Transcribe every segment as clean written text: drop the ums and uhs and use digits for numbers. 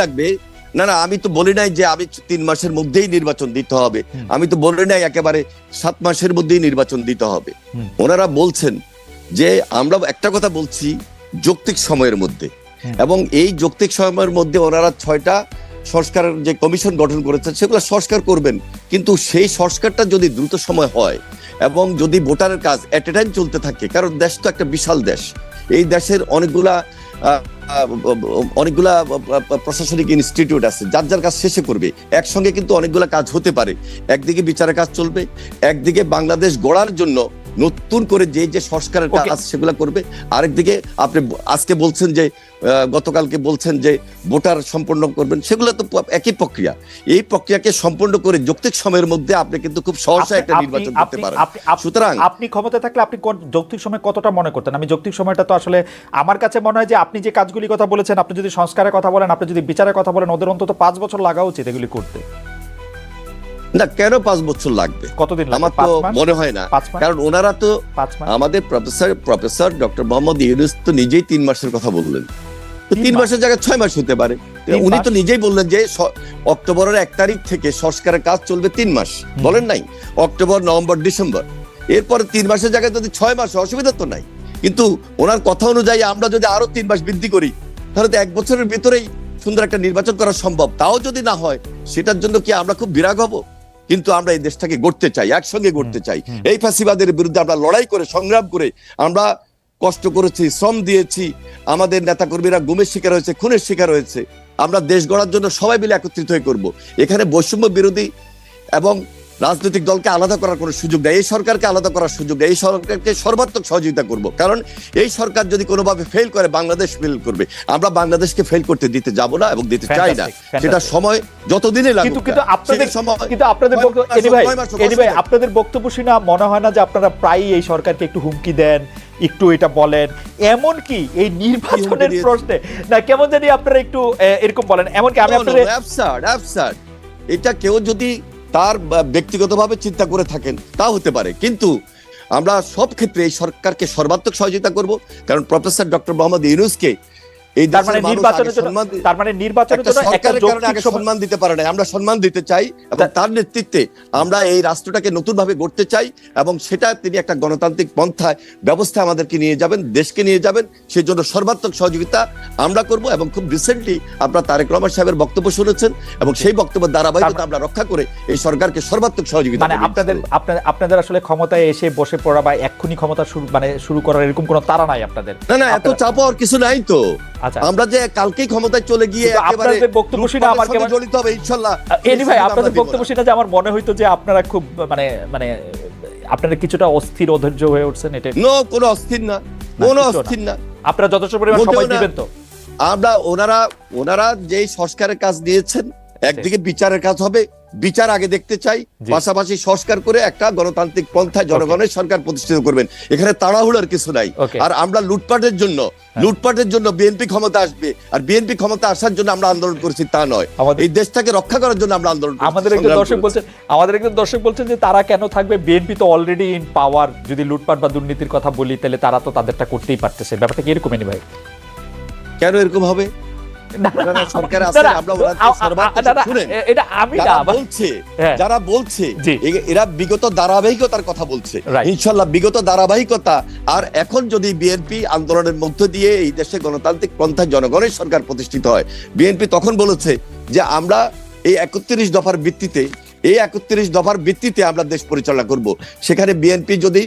লাগবে। না না, আমি তো বলি নাই যে আমি 3 মাসের মধ্যেই নির্বাচন দিতে হবে, আমি তো বলি নাই একেবারে 7 মাসের মধ্যেই নির্বাচন দিতে হবে। ওনারা বলছেন যে আমরা একটা কথা বলছি যৌক্তিক সময়ের মধ্যে, এবং এই যৌক্তিক সময়ের মধ্যে ওনারা 6টা সংস্কারের যে কমিশন গঠন করেছেন সেগুলো সংস্কার করবেন, কিন্তু সেই সংস্কারটা যদি দ্রুত সময় হয় এবং যদি ভোটারের কাজ এট এ টাইম চলতে থাকে, কারণ দেশ তো একটা বিশাল দেশ, এই দেশের অনেকগুলা প্রশাসনিক ইনস্টিটিউট আছে, যার যার কাজ শেষে করবে, একসঙ্গে কিন্তু অনেকগুলা কাজ হতে পারে। একদিকে বিচারের কাজ চলবে, একদিকে বাংলাদেশ গড়ার জন্য নতুন করে যে যে সংস্কারের কাজ সেগুলো করবে, আরেকদিকে আপনি আজকে বলছেন যে গতকালকে বলছেন যে ভোটার সম্পন্ন করবেন, সেগুলো তো একই প্রক্রিয়া। এই প্রক্রিয়াকে সম্পন্ন করে যৌক্তিক সময়ের মধ্যে আপনি কিন্তু খুব সহজে একটা নির্বাচন করতে পারেন। সুতরাং আপনি ক্ষমতা থাকলে আপনি যৌক্তিক সময় কতটা মনে করতেন? আমি যৌক্তিক সময়টা তো আসলে আমার কাছে মনে হয় যে আপনি যে কাজগুলি কথা বলেছেন, আপনি যদি সংস্কারের কথা বলেন, আপনি যদি বিচারের কথা বলেন, ওদের অন্তত 5 বছর লাগা উচিত এগুলি করতে। না, কেন 5 বছর লাগবে? কতদিন লাগবে? আমার তো মনে হয় না, কারণ ওনারা তো আমাদের প্রফেসর ডক্টর মোহাম্মদ ইউনূস তো নিজেই 3 মাসের কথা বললেন, তো 3 মাসের জায়গায় 6 মাস হতে পারে। উনি তো নিজেই বললেন যে অক্টোবরের 1 তারিখ থেকে সংস্কারের কাজ চলবে 3 মাস, বলেন নাই? অক্টোবর, নভেম্বর, ডিসেম্বর, এরপরে 3 মাসের জায়গায় যদি 6 মাস, অসুবিধা তো নাই। কিন্তু ওনার কথা অনুযায়ী আমরা যদি আরো 3 মাস বৃদ্ধি করি, তাহলে তো 1 বছরের ভিতরেই সুন্দর একটা নির্বাচন করা সম্ভব। তাও যদি না হয়, সেটার জন্য কি আমরা খুব বিরাগ হব? কিন্তু আমরা এই দেশটাকে গড়তে চাই, একসঙ্গে গড়তে চাই। এই ফ্যাসিবাদের বিরুদ্ধে আমরা লড়াই করে, সংগ্রাম করে, আমরা কষ্ট করেছি, শ্রম দিয়েছি, আমাদের নেতাকর্মীরা গুমের শিকার হয়েছে, খুনের শিকার হয়েছে। আমরা দেশ গড়ার জন্য সবাই মিলে একত্রিত হয়ে করব। এখানে বৈষম্য বিরোধী এবং রাজনৈতিক দলকে আলাদা করার কোনো সুযোগ নেই, এই সরকারকে আলাদা করার সুযোগ নেই। এই সরকারকে সর্বাত্মক সহযোগিতা করব, কারণ এই সরকার যদি কোনোভাবে ফেল করে, বাংলাদেশ ফেল করবে। আমরা বাংলাদেশকে ফেল করতে দিতে যাব না এবং দিতে চাই না। সেটা সময় যতদিনই লাগুক। কিন্তু আপনাদের বক্তব্য শুনে মনে হয় না যে আপনারা প্রায়ই এই সরকারকে একটু হুমকি দেন, একটু এটা বলেন, এমন কি এই নির্বাচনের প্রশ্নে না কেমন জানি আপনারা একটু এরকম বলেন? এমনকি আমি আপনাদের এটা কেউ যদি তার ব্যক্তিগতভাবে চিন্তা করে থাকেন তা হতে পারে, কিন্তু আমরা সব ক্ষেত্রে এই সরকারকে সর্বাত্মক সহযোগিতা করব, কারণ প্রফেসর ডক্টর মোহাম্মদ ইউনূসকে এই সম্মান দিতে পারে না, আমরা সম্মান দিতে চাই এবং তার নেতৃত্বে আমরা এই রাষ্ট্রটাকে নতুন ভাবে গড়তে চাই, এবং সেটা তিনি একটা গণতান্ত্রিক পন্থায় ব্যবস্থা আমাদেরকে নিয়ে যাবেন, দেশকে নিয়ে যাবেন, সেই জন্য সর্বাত্মক সহযোগিতা আমরা করব। এবং খুব রিসেন্টলি আপনারা তারেক রহমান সাহেবের বক্তব্য শুনেছেন, এবং সেই বক্তব্যের ধারাবাহিকতা আমরা রক্ষা করে এই সরকারকে সর্বাত্মক সহযোগিতা। মানে আপনাদের আসলে ক্ষমতায় এসে বসে পড়া বা এক্ষুনি ক্ষমতা শুরু করার এরকম কোনো তাড়া নাই আপনাদের? না না, এত চাপ হওয়ার কিছু নাই তো। আমরা যে কালকেই ক্ষমতায় চলে গিয়ে একেবারে বক্তব্য শুনে আমার কেমন জড়িত হবে ইনশাআল্লাহ। এনি ভাই, আপনাদের বক্তব্য শুনে যে আমার মনে হইতো যে আপনারা খুব মানে আপনারা কিছুটা অস্থির, অধৈর্য হয়ে উঠছেন। এটা কোনো অস্থির না, কোনো অস্থির না। আপনারা যথেষ্ট পরিমাণ সময় দিবেন তো? আমরা ওনারা যেই সংস্কারের কাজ দিয়েছেন, একদিকে বিচারের কাজ হবে, বিচার আগে দেখতে চাই, পাশাপাশি সংস্কার করে একটা গণতান্ত্রিক পন্থায় জনগণের সরকার প্রতিষ্ঠিত করবেন। এখানে তাড়াহুড়ার কিছু নাই। আর আমরা লুটপাটের জন্য বিএনপি ক্ষমতা আসবে, আর বিএনপি ক্ষমতা আসার জন্য আমরা আন্দোলন করছি তা নয়, এই দেশটাকে রক্ষা করার জন্য আমরা আন্দোলন। আমাদের একজন দর্শক বলছেন যে তারা কেন থাকবে, বিএনপি তো অলরেডি ইন পাওয়ার। যদি লুটপাট বা দুর্নীতির কথা বলি, তাহলে তারা তো তাদেরটা করতেই পারতেছে। ব্যাপারটা কি এরকমই ভাই? কেন এরকম হবে? যারা বলছে এরা বিগত ধারাবাহিকতার কথা বলছে, ইনশাল্লাহ বিগত ধারাবাহিকতা। আর এখন যদি বিএনপি আন্দোলনের মধ্য দিয়ে এই দেশে গণতান্ত্রিক পন্থায় জনগণের সরকার প্রতিষ্ঠিত হয়, বিএনপি তখন বলেছে যে আমরা এই 31 দফার ভিত্তিতে আমরা দেশ পরিচালনা করব। সেখানে বিএনপি যদি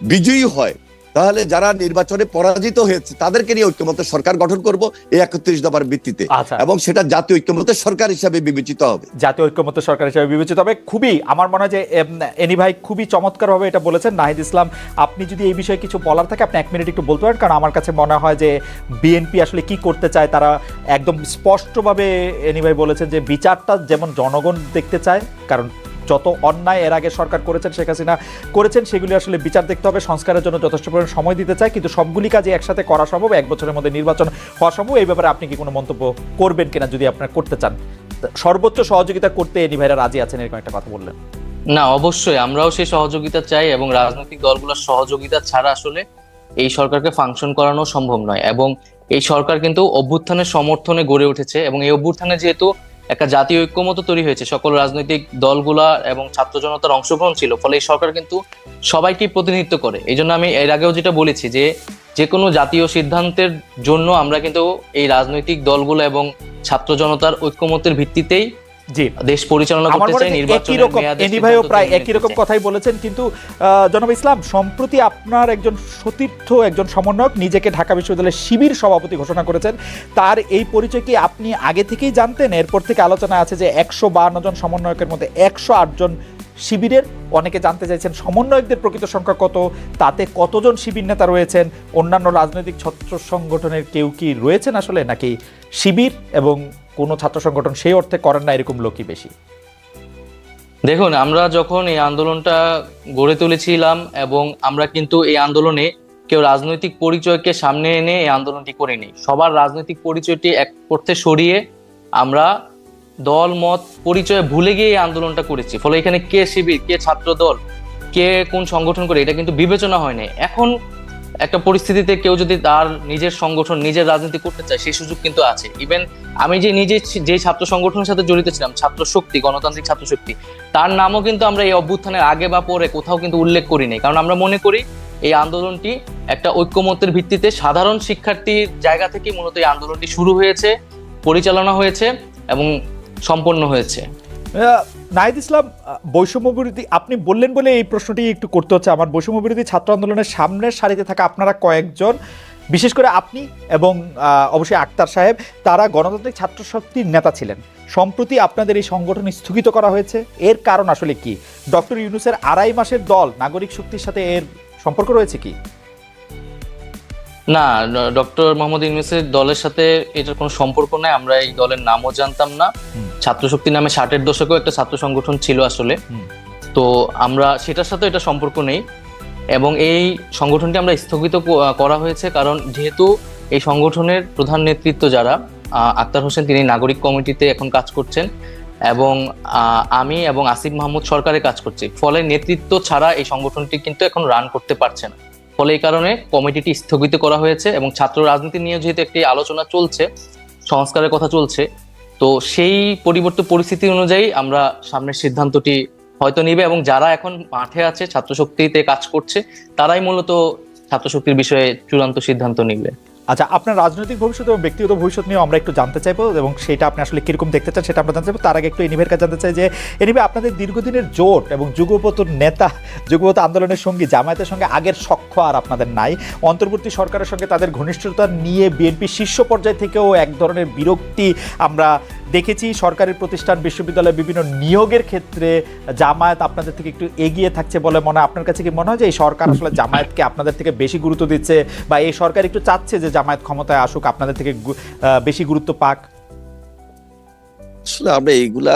বিজয়ী হয়, তাহলে যারা নির্বাচনে পরাজিত হয়েছে তাদেরকে নিয়ে ঐক্যমত্য সরকার গঠন করব এই 31 দফার ভিত্তিতে, এবং সেটা জাতীয় ঐক্যমত্য সরকার হিসাবে বিবেচিত হবে। জাতীয় ঐক্যমত্য সরকার হিসাবে বিবেচিত হবে। খুবই আমার মনে হয় যে এনি ভাই খুবই চমৎকারভাবে এটা বলেছেন। নাহিদ ইসলাম, আপনি যদি এই বিষয়ে কিছু বলার থাকে আপনি 1 মিনিট একটু বলতে পারেন, কারণ আমার কাছে মনে হয় যে বিএনপি আসলে কি করতে চায় তারা একদম স্পষ্টভাবে এনি ভাই বলেছেন যে বিচারটা যেমন জনগণ দেখতে চায়, কারণ যত অন্যায় এর আগে সরকার করেছেন, শেখ হাসিনা করেছেন, সেগুলি আসলে বিচার দেখতে হবে, সংস্কারের জন্য যথেষ্ট পরিমাণ সময় দিতে চায়, কিন্তু সবগুলি কাজে একসাথে করা সম্ভব, 1 বছরের মধ্যে নির্বাচন হওয়া সম্ভব। এই ব্যাপারে আপনি কি কোনো মন্তব্য করবেন কিনা, যদি আপনারা করতে চান? সর্বোচ্চ সহযোগিতা করতে এনি ভাইরা রাজি আছেন, এরকম একটা কথা বললেন। না, অবশ্যই আমরাও সেই সহযোগিতা চাই, এবং রাজনৈতিক দলগুলোর সহযোগিতা ছাড়া আসলে এই সরকারকে ফাংশন করানো সম্ভব নয়। এবং এই সরকার কিন্তু অভ্যুত্থানের সমর্থনে গড়ে উঠেছে, এবং এই অভ্যুত্থানে যেহেতু একটা জাতীয় ঐক্যমত্য তৈরি হয়েছে, সকল রাজনৈতিক দলগুলা এবং ছাত্র জনতার অংশগ্রহণ ছিল, ফলে এই সরকার কিন্তু সবাইকে প্রতিনিধিত্ব করে। এই জন্য আমি এর আগেও যেটা বলেছি যে কোনো জাতীয় সিদ্ধান্তের জন্য আমরা কিন্তু এই রাজনৈতিক দলগুলো এবং ছাত্র জনতার ঐক্যমত্যের ভিত্তিতেই জি দেশ পরিচালনা করতে চাই। নির্বাচনের মেয়াদে এনি ভাইও প্রায় একই রকম কথাই বলেছেন, কিন্তু জনাব ইসলাম, সম্প্রতি আপনার একজন সতীর্থ, একজন সমন্বয়ক নিজেকে ঢাকা বিশ্ববিদ্যালয়ের শিবির সভাপতি ঘোষণা করেছেন। তার এই পরিচয় কি আপনি আগে থেকেই জানতেন? এরপর থেকে আলোচনা আছে যে 152 জন সমন্বয়কের মধ্যে 108 জন শিবিরের। অনেকে জানতে চাইছেন সমন্বয়কদের প্রকৃত সংখ্যা কত, তাতে কতজন শিবির নেতা রয়েছেন, অন্যান্য রাজনৈতিক ছাত্র সংগঠনের কেউ কি রয়েছেন আসলে, নাকি শিবির এবং কোনো ছাত্র সংগঠন সেই অর্থে করেন না এরকম লোকই বেশি? দেখুন, আমরা যখন এই আন্দোলনটা গড়ে তুলেছিলাম, এবং আমরা কিন্তু এই আন্দোলনে কেউ রাজনৈতিক পরিচয়কে সামনে এনে এই আন্দোলনটি করিনি। সবার রাজনৈতিক পরিচয়টি এক অর্থে সরিয়ে আমরা দল মত পরিচয় ভুলে গিয়ে এই আন্দোলনটা করেছি। ফলে এখানে কে শিবির, কে ছাত্র দল, কে কোন সংগঠন করে, এটা কিন্তু বিবেচনা হয়নি। এখন একটা পরিস্থিতিতে কেউ যদি তার নিজের সংগঠন, নিজের রাজনীতি করতে চায়, সেই সুযোগ কিন্তু আছে। ইভেন আমি যে নিজে যে ছাত্র সংগঠনের সাথে জড়িত ছিলাম, ছাত্র শক্তি, গণতান্ত্রিক ছাত্র শক্তি, তার নামও কিন্তু আমরা এই অভ্যুত্থানের আগে বা পরে কোথাও কিন্তু উল্লেখ করিনি। কারণ আমরা মনে করি এই আন্দোলনটি একটা ঐক্যমত্যের ভিত্তিতে সাধারণ শিক্ষার্থীর জায়গা থেকে মূলত এই আন্দোলনটি শুরু হয়েছে, পরিচালনা হয়েছে এবং সম্পন্ন হয়েছে। নাহিদ ইসলাম, বৈষম্য বিরোধী আপনি বললেন বলে এই প্রশ্নটি একটু করতে হচ্ছে আমার। বৈষম্য বিরোধী ছাত্র আন্দোলনের সামনের সারিতে থাকা আপনারা কয়েকজন, বিশেষ করে আপনি এবং অবশ্যই আক্তার সাহেব, তারা গণতান্ত্রিক ছাত্র শক্তির নেতা ছিলেন। সম্প্রতি আপনাদের এই সংগঠন স্থগিত করা হয়েছে, এর কারণ আসলে কি? ডক্টর ইউনূসের 2.5 মাসের দল নাগরিক শক্তির সাথে এর সম্পর্ক রয়েছে কি? না, ডক্টর মোহাম্মদ ইউনূসের দলের সাথে এটার কোনো সম্পর্ক নাই। আমরা এই দলের নামও জানতাম না। ছাত্র শক্তি নামে 60-এর দশকেও একটা ছাত্র সংগঠন ছিল আসলে, তো আমরা সেটার সাথে এটা সম্পর্ক নেই। এবং এই সংগঠনটি আমরা স্থগিত করা হয়েছে কারণ যেহেতু এই সংগঠনের প্রধান নেতৃত্ব যারা, আক্তার হোসেন, তিনি নাগরিক কমিটিতে এখন কাজ করছেন, এবং আমি এবং আসিফ মাহমুদ সরকারে কাজ করছি। ফলে নেতৃত্ব ছাড়া এই সংগঠনটি কিন্তু এখন রান করতে পারছে না। ফলে এই কারণে কমিটিটি স্থগিত করা হয়েছে, এবং ছাত্র রাজনীতি নিয়ে যেহেতু একটি আলোচনা চলছে, সংস্কারের কথা চলছে, তো সেই পরিবর্তিত পরিস্থিতি অনুযায়ী আমরা সামনের সিদ্ধান্তটি হয়তো নিবে, এবং যারা এখন মাঠে আছে ছাত্র শক্তিতে কাজ করছে, তারাই মূলত ছাত্র শক্তির বিষয়ে চূড়ান্ত সিদ্ধান্ত নিবে। আচ্ছা, আপনার রাজনৈতিক ভবিষ্যৎ এবং ব্যক্তিগত ভবিষ্যৎ নিয়েও আমরা একটু জানতে চাইবো, এবং সেটা আপনি আসলে কিরকম দেখতে চান সেটা আমরা জানতে চাইবো। তার আগে একটু এনিভের কাছে জানতে চাই যে এনিভে, আপনাদের দীর্ঘদিনের জোট এবং যুগপত নেতা, যুগপত আন্দোলনের সঙ্গী জামায়াতের সঙ্গে আগের সখ্য আর আপনাদের নাই। অন্তর্বর্তী সরকারের সঙ্গে তাদের ঘনিষ্ঠতা নিয়ে বিএনপি শীর্ষ পর্যায় থেকেও এক ধরনের বিরক্তি আমরা দেখেছি। সরকারি প্রতিষ্ঠান, বিশ্ববিদ্যালয়ে বিভিন্ন নিয়োগের ক্ষেত্রে জামায়াত আপনাদের থেকে একটু এগিয়ে থাকছে বলে মনে হয়। আপনার কাছে কি মনে হয় যে এই সরকার আসলে জামায়াতকে আপনাদের থেকে বেশি গুরুত্ব দিচ্ছে, বা এই সরকার একটু চাচ্ছে যে জামায়াত ক্ষমতায় আসুক, আপনাদের থেকে বেশি গুরুত্ব পাক? আসলে আমরা এইগুলা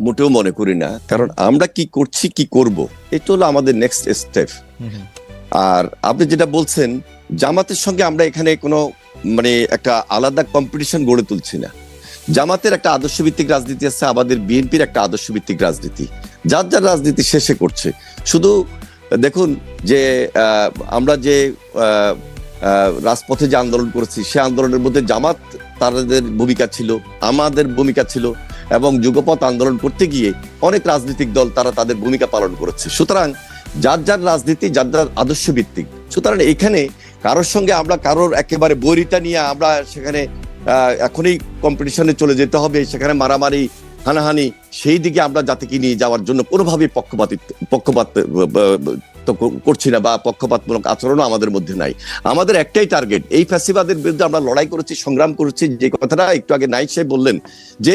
মোটেও মনে করি না, কারণ আমরা কি করছি, কি করব, এটা হলো আমাদের নেক্সট স্টেপ। আর আপনি যেটা বলছেন, জামাতের সঙ্গে আমরা এখানে কোনো একটা আলাদা কম্পিটিশন গড়ে তুলছি না। জামাতের একটা আদর্শ ভিত্তিক রাজনীতি আছে, আমাদের বিএনপির একটা আদর্শ ভিত্তিক রাজনীতি, যার যার রাজনীতি শেষে করছে। শুধু দেখুন যে আমরা যে রাজপথে যে আন্দোলন করেছি, সে আন্দোলনের মধ্যে জামাত তাদের ভূমিকা ছিল, আমাদের ভূমিকা ছিল, এবং যুগপৎ আন্দোলন করতে গিয়ে অনেক রাজনৈতিক দল তারা তাদের ভূমিকা পালন করেছে। সুতরাং যার যার রাজনীতি, যার যার আদর্শ ভিত্তিক। সুতরাং এখানে কারোর সঙ্গে আমরা কারোর একেবারে বৈরিতা নিয়ে আমরা সেখানে এখনই কম্পিটিশনে চলে যেতে হবে, সেখানে মারামারি, হানাহানি, সেই দিকে আমরা জাতিকে নিয়ে যাওয়ার জন্য কোনোভাবেই পক্ষপাত করছি না, বা পক্ষপাতমূলক আচরণও আমাদের মধ্যে নাই। আমাদের একটাই টার্গেট, এই ফ্যাসিবাদের বিরুদ্ধে আমরা লড়াই করেছি, সংগ্রাম করেছি। যে কথাটা একটু আগে নাইক সাহেব বললেন যে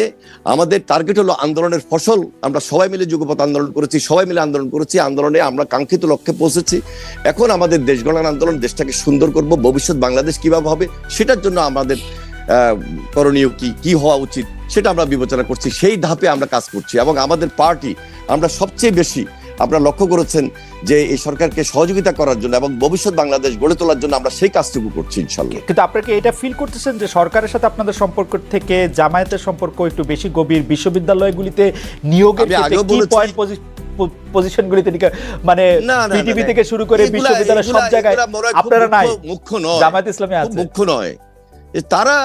আমাদের টার্গেট হলো আন্দোলনের ফসল। আমরা সবাই মিলে যুগপৎ আন্দোলন করেছি, সবাই মিলে আন্দোলন করেছি, আন্দোলনে আমরা কাঙ্ক্ষিত লক্ষ্যে পৌঁছেছি। এখন আমাদের দেশ গড়ার আন্দোলন, দেশটাকে সুন্দর করব, ভবিষ্যৎ বাংলাদেশ কিভাবে হবে সেটার জন্য আমাদের করণীয় কি হওয়া উচিত সেটা আমরা বিবেচনা করছি। সেই ধাপে আমরা কাজ করছি, এবং আমাদের পার্টি আমরা সবচেয়ে বেশি, আপনারা লক্ষ্য করেছেন যে এই সরকারকে সহযোগিতা করার জন্য এবং ভবিষ্যৎ বাংলাদেশ গড়ে তোলার জন্য আমরা সেই কাজটুকু করছি ইনশাআল্লাহ। কিন্তু আপনাকে এটা ফিল করতেছেন যে সরকারের সাথে আপনাদের সম্পর্ক থেকে জামায়াতের সম্পর্ক একটু বেশি গভীর? বিশ্ববিদ্যালয়গুলিতে নিয়োগের পজিশনগুলিতে মানে না, না, পৃথিবী না, থেকে শুরু করে বিশ্ববিদ্যালয় সব জায়গায় আপনারা নাই, মুখ্য নয়, জামায়াত ইসলামী আছে, মুখ্য নয় তারা।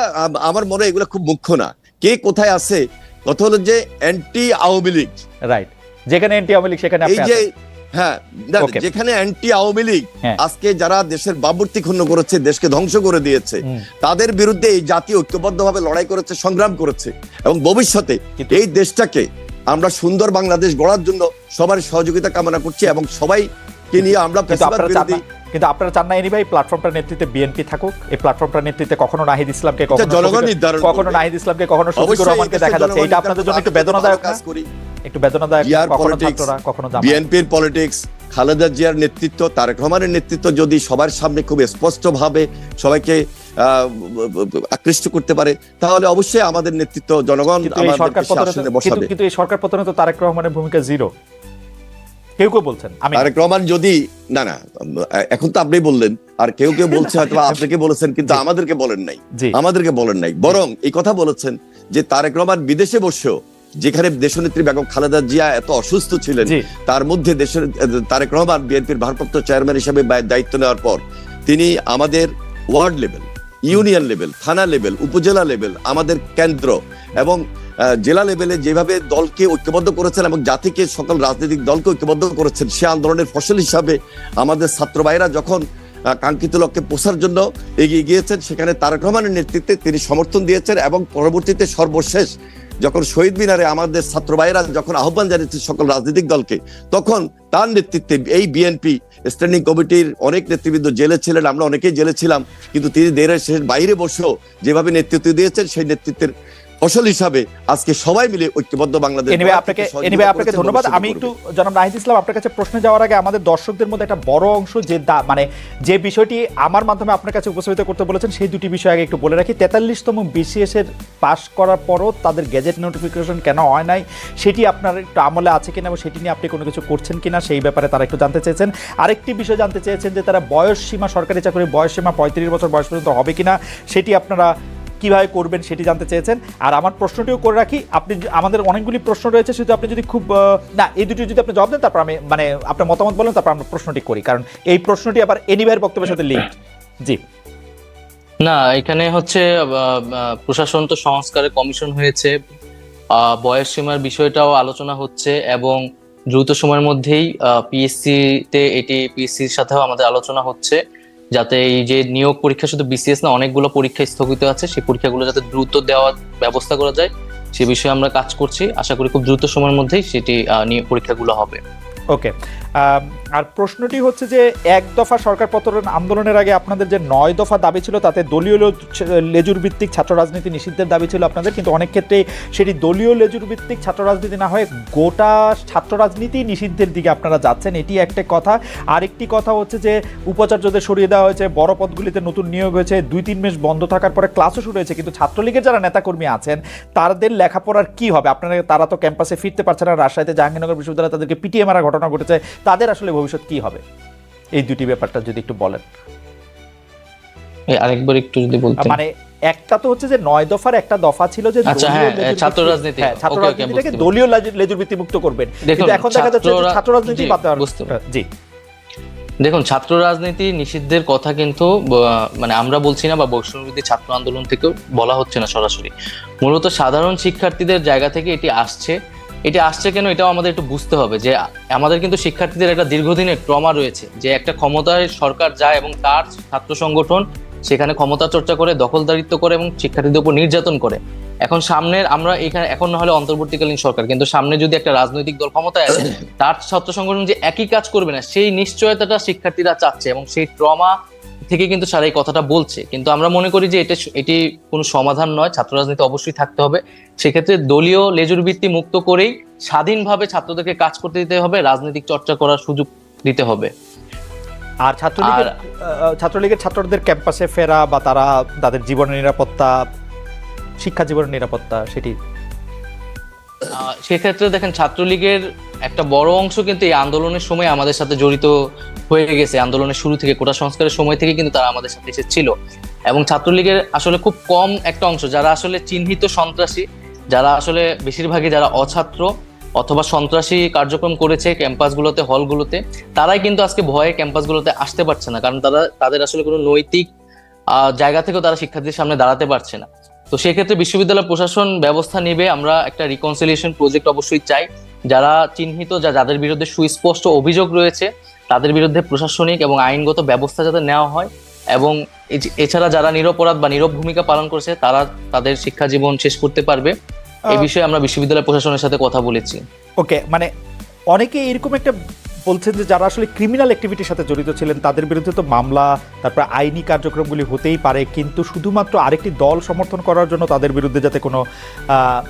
আমার মনে হয় এগুলো খুব মুখ্য না, কে কোথায় আছে। কথা হলো যে অ্যান্টি আওয়ামী লীগ, রাইট, যেখানে অ্যান্টি আওয়ামী লীগ সেখানে এই আপনি যে আছেন। হ্যাঁ, Okay. যেখানে অ্যান্টি আওয়ামী লীগ হ্যাঁ। আজকে যারা দেশের বাবুর্তি ক্ষুণ্ণ করেছে, দেশকে ধ্বংস করে দিয়েছে, তাদের বিরুদ্ধে এই জাতি ঐক্যবদ্ধভাবে লড়াই করেছে, সংগ্রাম করেছে, এবং ভবিষ্যতে এই দেশটাকে আমরা সুন্দর বাংলাদেশ গড়ার জন্য সবার সহযোগিতা কামনা করছি, এবং সবাইকে নিয়ে আমরা ফ্যাসিবাদ বিরোধী। কিন্তু আপনারা চান না এনি ভাই প্ল্যাটফর্মটার নেতৃত্বে বিএনপি থাকুক? এই প্ল্যাটফর্মটার নেতৃত্বে কখনো নাহিদ ইসলামকে, জনগণ নির্ধারণ কখনো নাহিদ ইসলামকে, কখনো শফিকুর রহমানকে দেখা যাচ্ছে। এটা আপনাদের জন্য একটু বেদনাদায়ক কাজ করি, একটু বেদনাদায়ক। জিয়ার কখনো politics, ছাত্ররা, কখনো জামায়াত। বিএনপির পলিটিক্স, খালেদা জিয়ার নেতৃত্ব, তারেক রহমানের নেতৃত্ব যদি সবার সামনে খুব স্পষ্টভাবে সবাইকে আকৃষ্ট করতে পারে, তাহলে অবশ্যই আমাদের নেতৃত্ব জনগণ বসাবে। কিন্তু এই সরকার পতনে তো তারেক রহমানের ভূমিকা জিরো, কেউ কেউ বলছেন। তারেক রহমান যদি না, এখন তো আপনি বললেন, আর কেউ কেউ বলছে হয়তো আপনাকে বলেছেন, কিন্তু আমাদেরকে বলেন নাই, বরং এই কথা বলেছেন যে তারেক রহমান বিদেশে বসেও, যেখানে দেশনেত্রী বেগম খালেদা জিয়া এত অসুস্থ ছিলেন, তার মধ্যে দেশের তারেক রহমান বিএনপির ভারপ্রাপ্ত চেয়ারম্যান হিসেবে দায়িত্ব নেওয়ার পর তিনি আমাদের ওয়ার্ড লেভেল, ইউনিয়ন লেভেল, থানা লেভেল, উপজেলা লেভেল, আমাদের কেন্দ্র এবং জেলা লেভেলে যেভাবে দলকে ঐক্যবদ্ধ করেছেন এবং জাতিকে, সকল রাজনৈতিক দলকে ঐক্যবদ্ধ করেছেন, সে আন্দোলনের ফসল হিসাবে আমাদের ছাত্র ভাইরা যখন কাঙ্ক্ষিত লক্ষ্যে পৌঁছার জন্য এগিয়ে গিয়েছেন, সেখানে তারেক রহমানের নেতৃত্বে তিনি সমর্থন দিয়েছেন, এবং পরবর্তীতে সর্বশেষ যখন শহীদ মিনারে আমাদের ছাত্র ভাইরা যখন আহ্বান জানিয়েছে সকল রাজনৈতিক দলকে, তখন তার নেতৃত্বে এই বিএনপি স্ট্যান্ডিং কমিটির অনেক নেতৃবৃন্দ জেলে ছিলেন, আমরা অনেকেই জেলে ছিলাম, কিন্তু তিনি দেশের বাইরে বসেও যেভাবে নেতৃত্ব দিয়েছেন, সেই নেতৃত্বের ফসল হিসাবে আজকে সবাই মিলে ঐক্যবদ্ধ বাংলাদেশ। আপনাকে ধন্যবাদ। আমি একটু জনাব নাহিদ ইসলাম আপনার কাছে প্রশ্ন যাওয়ার আগে আমাদের দর্শকদের মধ্যে একটা বড় অংশ যে বিষয়টি আমার মাধ্যমে আপনার কাছে উপস্থাপিত করতে বলেছেন, সেই দুটি বিষয় আগে একটু বলে রাখি। 43তম বিসিএস এর পাস করার পরও তাদের গেজেট নোটিফিকেশন কেন হয় নাই, সেটি আপনার একটু আমলে আছে কিনা এবং সেটি নিয়ে আপনি কোনো কিছু করছেন কিনা, সেই ব্যাপারে তারা একটু জানতে চেয়েছেন। আরেকটি বিষয় জানতে চেয়েছেন যে তারা বয়স সীমা, সরকারি চাকরির বয়স সীমা 35 বছর বয়স পর্যন্ত হবে কিনা, সেটি আপনারা কিভাবে করবেন সেটি জানতে চেয়েছেন। আর আমার প্রশ্নটিও করে রাখি, আপনি আমাদের অনেকগুলি প্রশ্ন রয়েছে, শুধু আপনি যদি খুব না এই দুটি যদি আপনি জবাব দেন, তারপর আমি আপনার মতামত বলেন, তারপর আমরা প্রশ্নটি করি, কারণ এই প্রশ্নটি আবার এনিভাইয়ের বক্তব্যের সাথে লিঙ্ক। জি না, এখানে হচ্ছে প্রশাসন তো সংস্কারের কমিশন হয়েছে, বয়স সীমার বিষয়টাও আলোচনা হচ্ছে, এবং দ্রুত সময়ের মধ্যেই পিএসসির সাথেও আমাদের আলোচনা হচ্ছে, যাতে এই যে নিয়োগ পরীক্ষা শুধু বিসিএস না, অনেকগুলো পরীক্ষা স্থগিত আছে, সেই পরীক্ষাগুলো যাতে দ্রুত দেওয়ার ব্যবস্থা করা যায়, সে বিষয়ে আমরা কাজ করছি। আশা করি খুব দ্রুত সময়ের মধ্যেই সেটি পরীক্ষাগুলো হবে। ওকে, আর প্রশ্নটি হচ্ছে যে এক দফা সরকার পতন আন্দোলনের আগে আপনাদের যে 9 দফা দাবি ছিল, তাতে দলীয় লেজুর ভিত্তিক ছাত্র রাজনীতি নিষিদ্ধের দাবি ছিল আপনাদের, কিন্তু অনেক ক্ষেত্রে সেটি দলীয় লেজুর ভিত্তিক ছাত্র রাজনীতি না হয়ে গোটা ছাত্র রাজনীতি নিষিদ্ধের দিকে আপনারা যাচ্ছেন, এটি একটা কথা। আরেকটি কথা হচ্ছে যে উপাচার্যদের সরিয়ে দেওয়া হয়েছে, বড় পদগুলিতে নতুন নিয়োগ হয়েছে, 2-3 মাস বন্ধ থাকার পরে ক্লাসও শুরু হয়েছে, কিন্তু ছাত্রলীগের যারা নেতাকর্মী আছেন তাদের লেখাপড়ার কি হবে? আপনারা, তারা তো ক্যাম্পাসে ফিরতে পারছে না, রাজশাহীতে জাহাঙ্গীরনগর বিশ্ববিদ্যালয়ে তাদেরকে পিটিএ মারা ঘটনা ঘটেছে, তাদের আসলে ভবিষ্যৎ কি হবে? এই দুটি ব্যাপারটা যদি একটু বলেন। আরেকবার একটু যদি বলতেন। মানে একটা তো হচ্ছে যে 9 দফার একটা দফা ছিল যে ছাত্র রাজনীতি, ছাত্র রাজনীতিটাকে দলীয় লেজুর ভিত্তি মুক্ত করবেন, কিন্তু এখন দেখা যাচ্ছে ছাত্র রাজনীতি জি দেখুন, ছাত্র রাজনীতি নিষিদ্ধের কথা কিন্তু মানে আমরা বলছি না, বা বৈষম্যবিরোধী ছাত্র আন্দোলন থেকেও বলা হচ্ছে না সরাসরি, মূলত সাধারণ শিক্ষার্থীদের জায়গা থেকে এটি আসছে কেন, এটাও আমাদের একটু বুঝতে হবে যে আমাদের কিন্তু শিক্ষার্থীদের একটা দীর্ঘদিনের ট্রমা রয়েছে, যে একটা ক্ষমতায় সরকার যায় এবং তার ছাত্র সংগঠন সেখানে ক্ষমতা চর্চা করে, দখলদারিত্ব করে এবং শিক্ষার্থীদের উপর নির্যাতন করে। এখন সামনের আমরা এখানে এখন না হলে অন্তর্বর্তীকালীন সরকার, কিন্তু সামনে যদি একটা রাজনৈতিক দল ক্ষমতায় আসে, তার ছাত্র সংগঠন যে একই কাজ করবে না, সেই নিশ্চয়তাটা শিক্ষার্থীরা চাচ্ছে, এবং সেই ট্রমা থেকে কিন্তু সারা এই কথাটা বলছে। কিন্তু আমরা মনে করি যে এটি কোনো সমাধান নয়, ছাত্র রাজনীতি অবশ্যই থাকতে হবে। সেক্ষেত্রে দলীয় লেজুর ভিত্তি মুক্ত করেই স্বাধীনভাবে ছাত্রদেরকে কাজ করতে দিতে হবে, রাজনৈতিক চর্চা করার সুযোগ দিতে হবে। আর ছাত্রলীগের ছাত্রদের ক্যাম্পাসে ফেরা বা তাদের জীবনের নিরাপত্তা, শিক্ষা জীবনের নিরাপত্তা, সেটি সেক্ষেত্রে দেখেন, ছাত্রলীগের একটা বড় অংশ কিন্তু এই আন্দোলনের সময় আমাদের সাথে জড়িত হয়ে গেছে, আন্দোলনের শুরু থেকে, কোটা সংস্কারের সময় থেকে কিন্তু তারা আমাদের সাথে এসেছিল। এবং ছাত্রলীগের আসলে খুব কম একটা অংশ যারা আসলে চিহ্নিত সন্ত্রাসী, যারা আসলে বেশিরভাগই যারা অছাত্র, অথবা সন্ত্রাসী কার্যক্রম করেছে ক্যাম্পাসগুলোতে, হলগুলোতে, তারাই কিন্তু আজকে ভয়ে ক্যাম্পাসগুলোতে আসতে পারছে না, কারণ তাদের আসলে কোনো নৈতিক জায়গা থেকেও তারা শিক্ষার্থীদের সামনে দাঁড়াতে পারছে না। তো সেক্ষেত্রে বিশ্ববিদ্যালয় প্রশাসন ব্যবস্থা নেবে। আমরা একটা রিকনসিলিয়েশন প্রজেক্ট অবশ্যই চাই। যারা চিহ্নিত, যাদের বিরুদ্ধে সুস্পষ্ট অভিযোগ রয়েছে, তাদের বিরুদ্ধে প্রশাসনিক এবং আইনগত ব্যবস্থা যাতে নেওয়া হয়, এবং এছাড়া যারা নিরপরাধ বা নীরব ভূমিকা পালন করছে তারা তাদের শিক্ষা জীবন শেষ করতে পারবে। এই বিষয়ে আমরা বিশ্ববিদ্যালয় প্রশাসনের সাথে কথা বলেছি। ওকে, মানে অনেকে এরকম একটা বলছেন যে যারা আসলে ক্রিমিনাল অ্যাক্টিভিটির সাথে জড়িত ছিলেন তাদের বিরুদ্ধে তো মামলা, তারপর আইনি কার্যক্রমগুলি হতেই পারে, কিন্তু শুধুমাত্র আরেকটি দল সমর্থন করার জন্য তাদের বিরুদ্ধে যাতে কোনো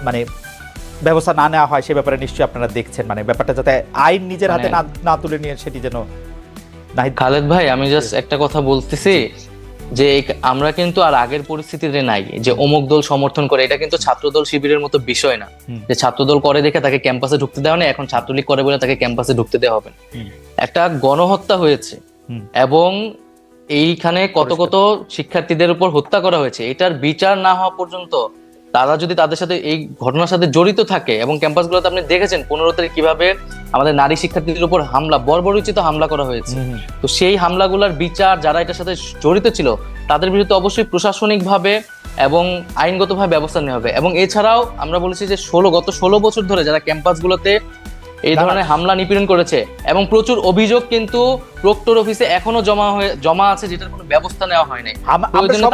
মানে ব্যবস্থা না নেওয়া হয় সে ব্যাপারে নিশ্চয়ই আপনারা দেখছেন, মানে ব্যাপারটা যাতে আইন নিজের হাতে না তুলে নিয়ে সেটি যেন। খালেদ ভাই, আমি জাস্ট একটা কথা বলতেছি যে আমরা কিন্তু আর আগের পরিস্থিতিতে নাই যে অমুক দল সমর্থন করে। এটা কিন্তু ছাত্রদল শিবিরের মতো বিষয় না যে ছাত্রদল করে দেখে তাকে ক্যাম্পাসে ঢুকতে দেওয়া নেই, এখন ছাত্রলীগ করে বলে তাকে ক্যাম্পাসে ঢুকতে দেওয়া হবে। একটা গণহত্যা হয়েছে এবং এইখানে কত কত শিক্ষার্থীদের উপর হত্যা করা হয়েছে। এটার বিচার না হওয়া পর্যন্ত তারা যদি তাদের সাথে এই ঘটনার সাথে জড়িত থাকে, এবং ক্যাম্পাসগুলোতে আপনি দেখেছেন 15 তারিখ কিভাবে আমাদের নারী শিক্ষার্থীদের উপর হামলা, বর্বরোচিত হামলা করা হয়েছে, তো সেই হামলাগুলোর বিচার, যারা এটার সাথে জড়িত ছিল তাদের বিরুদ্ধে অবশ্যই প্রশাসনিকভাবে এবং আইনগতভাবে ব্যবস্থা নেওয়া হবে। এবং এছাড়াও আমরা বলেছি যে গত 16 বছর ধরে যারা ক্যাম্পাসগুলোতে এই ধরনের হামলা নিপীড়ন করেছে, এবং প্রচুর অভিযোগ কিন্তু প্রক্টর অফিসে এখনো জমা আছে, যেটার কোনো ব্যবস্থা নেওয়া হয় নাই।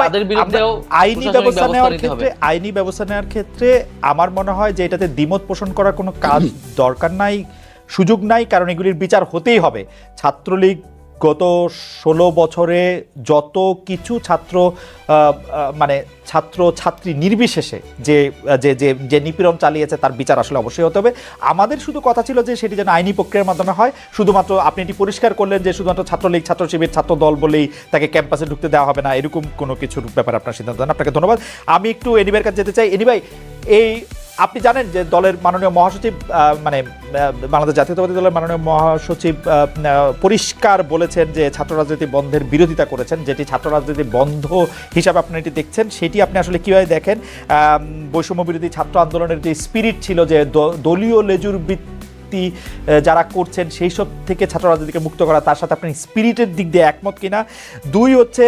তাদের বিরুদ্ধেও আইনি ব্যবস্থা নেওয়ার ক্ষেত্রে আমার মনে হয় যে এটাতে দ্বিমত পোষণ করার কোনো কাজ দরকার নাই, সুযোগ নাই, কারণ এগুলির বিচার হতেই হবে। ছাত্রলীগ গত 16 বছরে যত কিছু ছাত্রী নির্বিশেষে যে যে যে নিপীড়ন চালিয়েছে তার বিচার আসলে অবশ্যই হতে হবে। আমাদের শুধু কথা ছিল যে সেটি যেন আইনি প্রক্রিয়ার মাধ্যমে হয়। শুধুমাত্র আপনি এটি পরিষ্কার করলেন যে শুধুমাত্র ছাত্রলীগ, ছাত্র শিবির, ছাত্র দল বলেই তাকে ক্যাম্পাসে ঢুকতে দেওয়া হবে না, এরকম কোনো কিছুর ব্যাপারে আপনার সিদ্ধান্ত নেন। আপনাকে ধন্যবাদ। আমি একটু এনিভাইয়ের কাছে যেতে চাই। এনিভাই, আপনি জানেন যে দলের মাননীয় মহাসচিব, মানে বাংলাদেশ জাতীয়তাবাদী দলের মাননীয় মহাসচিব পরিষ্কার বলেছেন যে ছাত্র রাজনীতি বন্ধের বিরোধিতা করেছেন। যেটি ছাত্র রাজনীতি বন্ধ হিসাবে আপনি এটি দেখছেন, সেটি আপনি আসলে কীভাবে দেখেন? বৈষম্য বিরোধী ছাত্র আন্দোলনের যে স্পিরিট ছিল, যে দলীয় লেজুর যারা করছেন সেই সব থেকে ছাত্র রাজনীতিকে মুক্ত করা, তার সাথে আপনি স্পিরিটের দিক দিয়ে একমত কিনা? 2 হচ্ছে,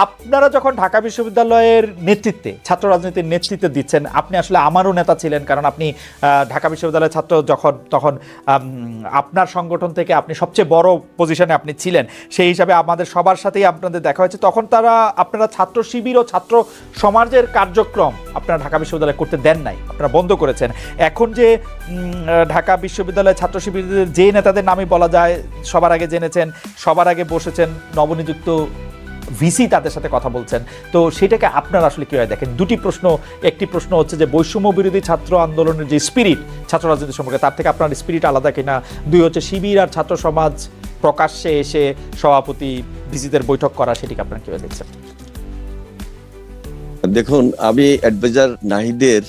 আপনারা যখন ঢাকা বিশ্ববিদ্যালয়ের নেতৃত্বে, ছাত্র রাজনীতির নেতৃত্বে দিচ্ছেন, আপনি আসলে আমারও নেতা ছিলেন, কারণ আপনি ঢাকা বিশ্ববিদ্যালয়ের ছাত্র তখন আপনার সংগঠন থেকে আপনি সবচেয়ে বড় পজিশনে আপনি ছিলেন, সেই হিসাবে আমাদের সবার সাথেই আপনাদের দেখা হয়েছে। তখন আপনারা ছাত্র শিবির ও ছাত্র সমাজের কার্যক্রম আপনারা ঢাকা বিশ্ববিদ্যালয়ে করতে দেন নাই, আপনারা বন্ধ করেছেন। এখন যে ঢাকা বিশ্ববিদ্যালয় ছাত্র শিবিরের যে নেতাদের নামই বলা যায়, সবার আগে জেনেছেন, সবার আগে বসেছেন নবনিযুক্ত ভিসি, তাদের সাথে কথা বলছেন, তো সেটাকে আপনারা আসলে কিভাবে দেখেন? 2টি প্রশ্ন। একটি প্রশ্ন হচ্ছে যে বৈষম্য বিরোধী ছাত্র আন্দোলনের যে স্পিরিট ছাত্র রাজনীতি সম্পর্কে, তার থেকে আপনার স্পিরিট আলাদা কিনা? 2 হচ্ছে শিবির আর ছাত্র সমাজ প্রকাশ্যে এসে সভাপতি ভিসিদের বৈঠক করা, সেটিকে আপনারা কিভাবে দেখছেন? দেখুন, আমি অ্যাডভাইজার নাহিদের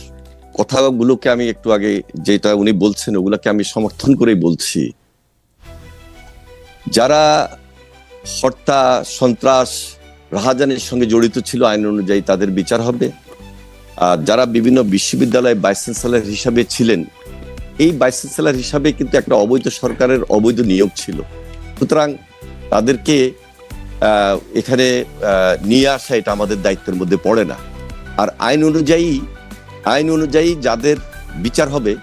কথাগুলোকে আমি একটু আগে যেটা উনি বলছেন ওগুলোকে আমি সমর্থন করেই বলছি। যারা হত্যা, সন্ত্রাস, রাহাজানির সঙ্গে জড়িত ছিল আইন অনুযায়ী তাদের বিচার হবে। আর যারা বিভিন্ন বিশ্ববিদ্যালয়ে ভাইস চ্যান্সেলর হিসাবে ছিলেন, এই ভাইস চ্যান্সেলর হিসাবে কিন্তু একটা অবৈধ সরকারের অবৈধ নিয়োগ ছিল, সুতরাং তাদেরকে এখানে নিয়ে আসা এটা আমাদের দায়িত্বের মধ্যে পড়ে না। আর আইন অনুযায়ী যাদের বিচার হবে,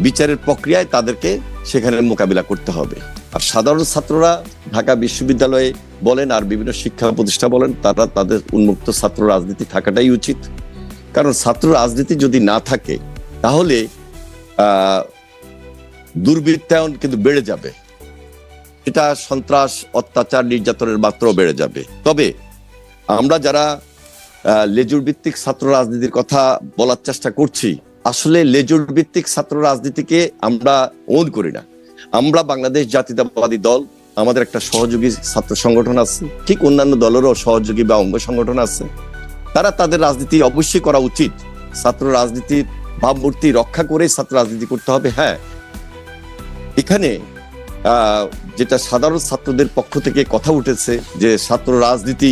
বিচারের প্রক্রিয়ায় তাদেরকে সেখানে মোকাবিলা করতে হবে। আর সাধারণ ছাত্ররা ঢাকা বিশ্ববিদ্যালয়ে বলেন আর বিভিন্ন শিক্ষা প্রতিষ্ঠান বলেন, তারা তাদের উন্মুক্ত ছাত্র রাজনীতি থাকাটাই উচিত। কারণ ছাত্র রাজনীতি যদি না থাকে তাহলে দুর্বৃত্তায়ন কিন্তু বেড়ে যাবে, এটা সন্ত্রাস, অত্যাচার, নির্যাতনের মাত্রাও বেড়ে যাবে। তবে আমরা যারা লেজুর ভিত্তিক ছাত্র রাজনীতির কথা বলার চেষ্টা করছি, আসলে লেজুর ভিত্তিক ছাত্র রাজনীতিকে আমরা ওন করি না। আমরা বাংলাদেশ জাতীয়তাবাদী দল, আমাদের একটা সহযোগী ছাত্র সংগঠন আছে, ঠিক অন্যান্য দলেরও সহযোগী বা অঙ্গ সংগঠন আছে, তারা তাদের রাজনীতি অবশ্যই করা উচিত। ছাত্র রাজনীতির ভাবমূর্তি রক্ষা করে ছাত্র রাজনীতি করতে হবে। হ্যাঁ, এখানে যেটা সাধারণ ছাত্রদের পক্ষ থেকে কথা উঠেছে যে ছাত্র রাজনীতি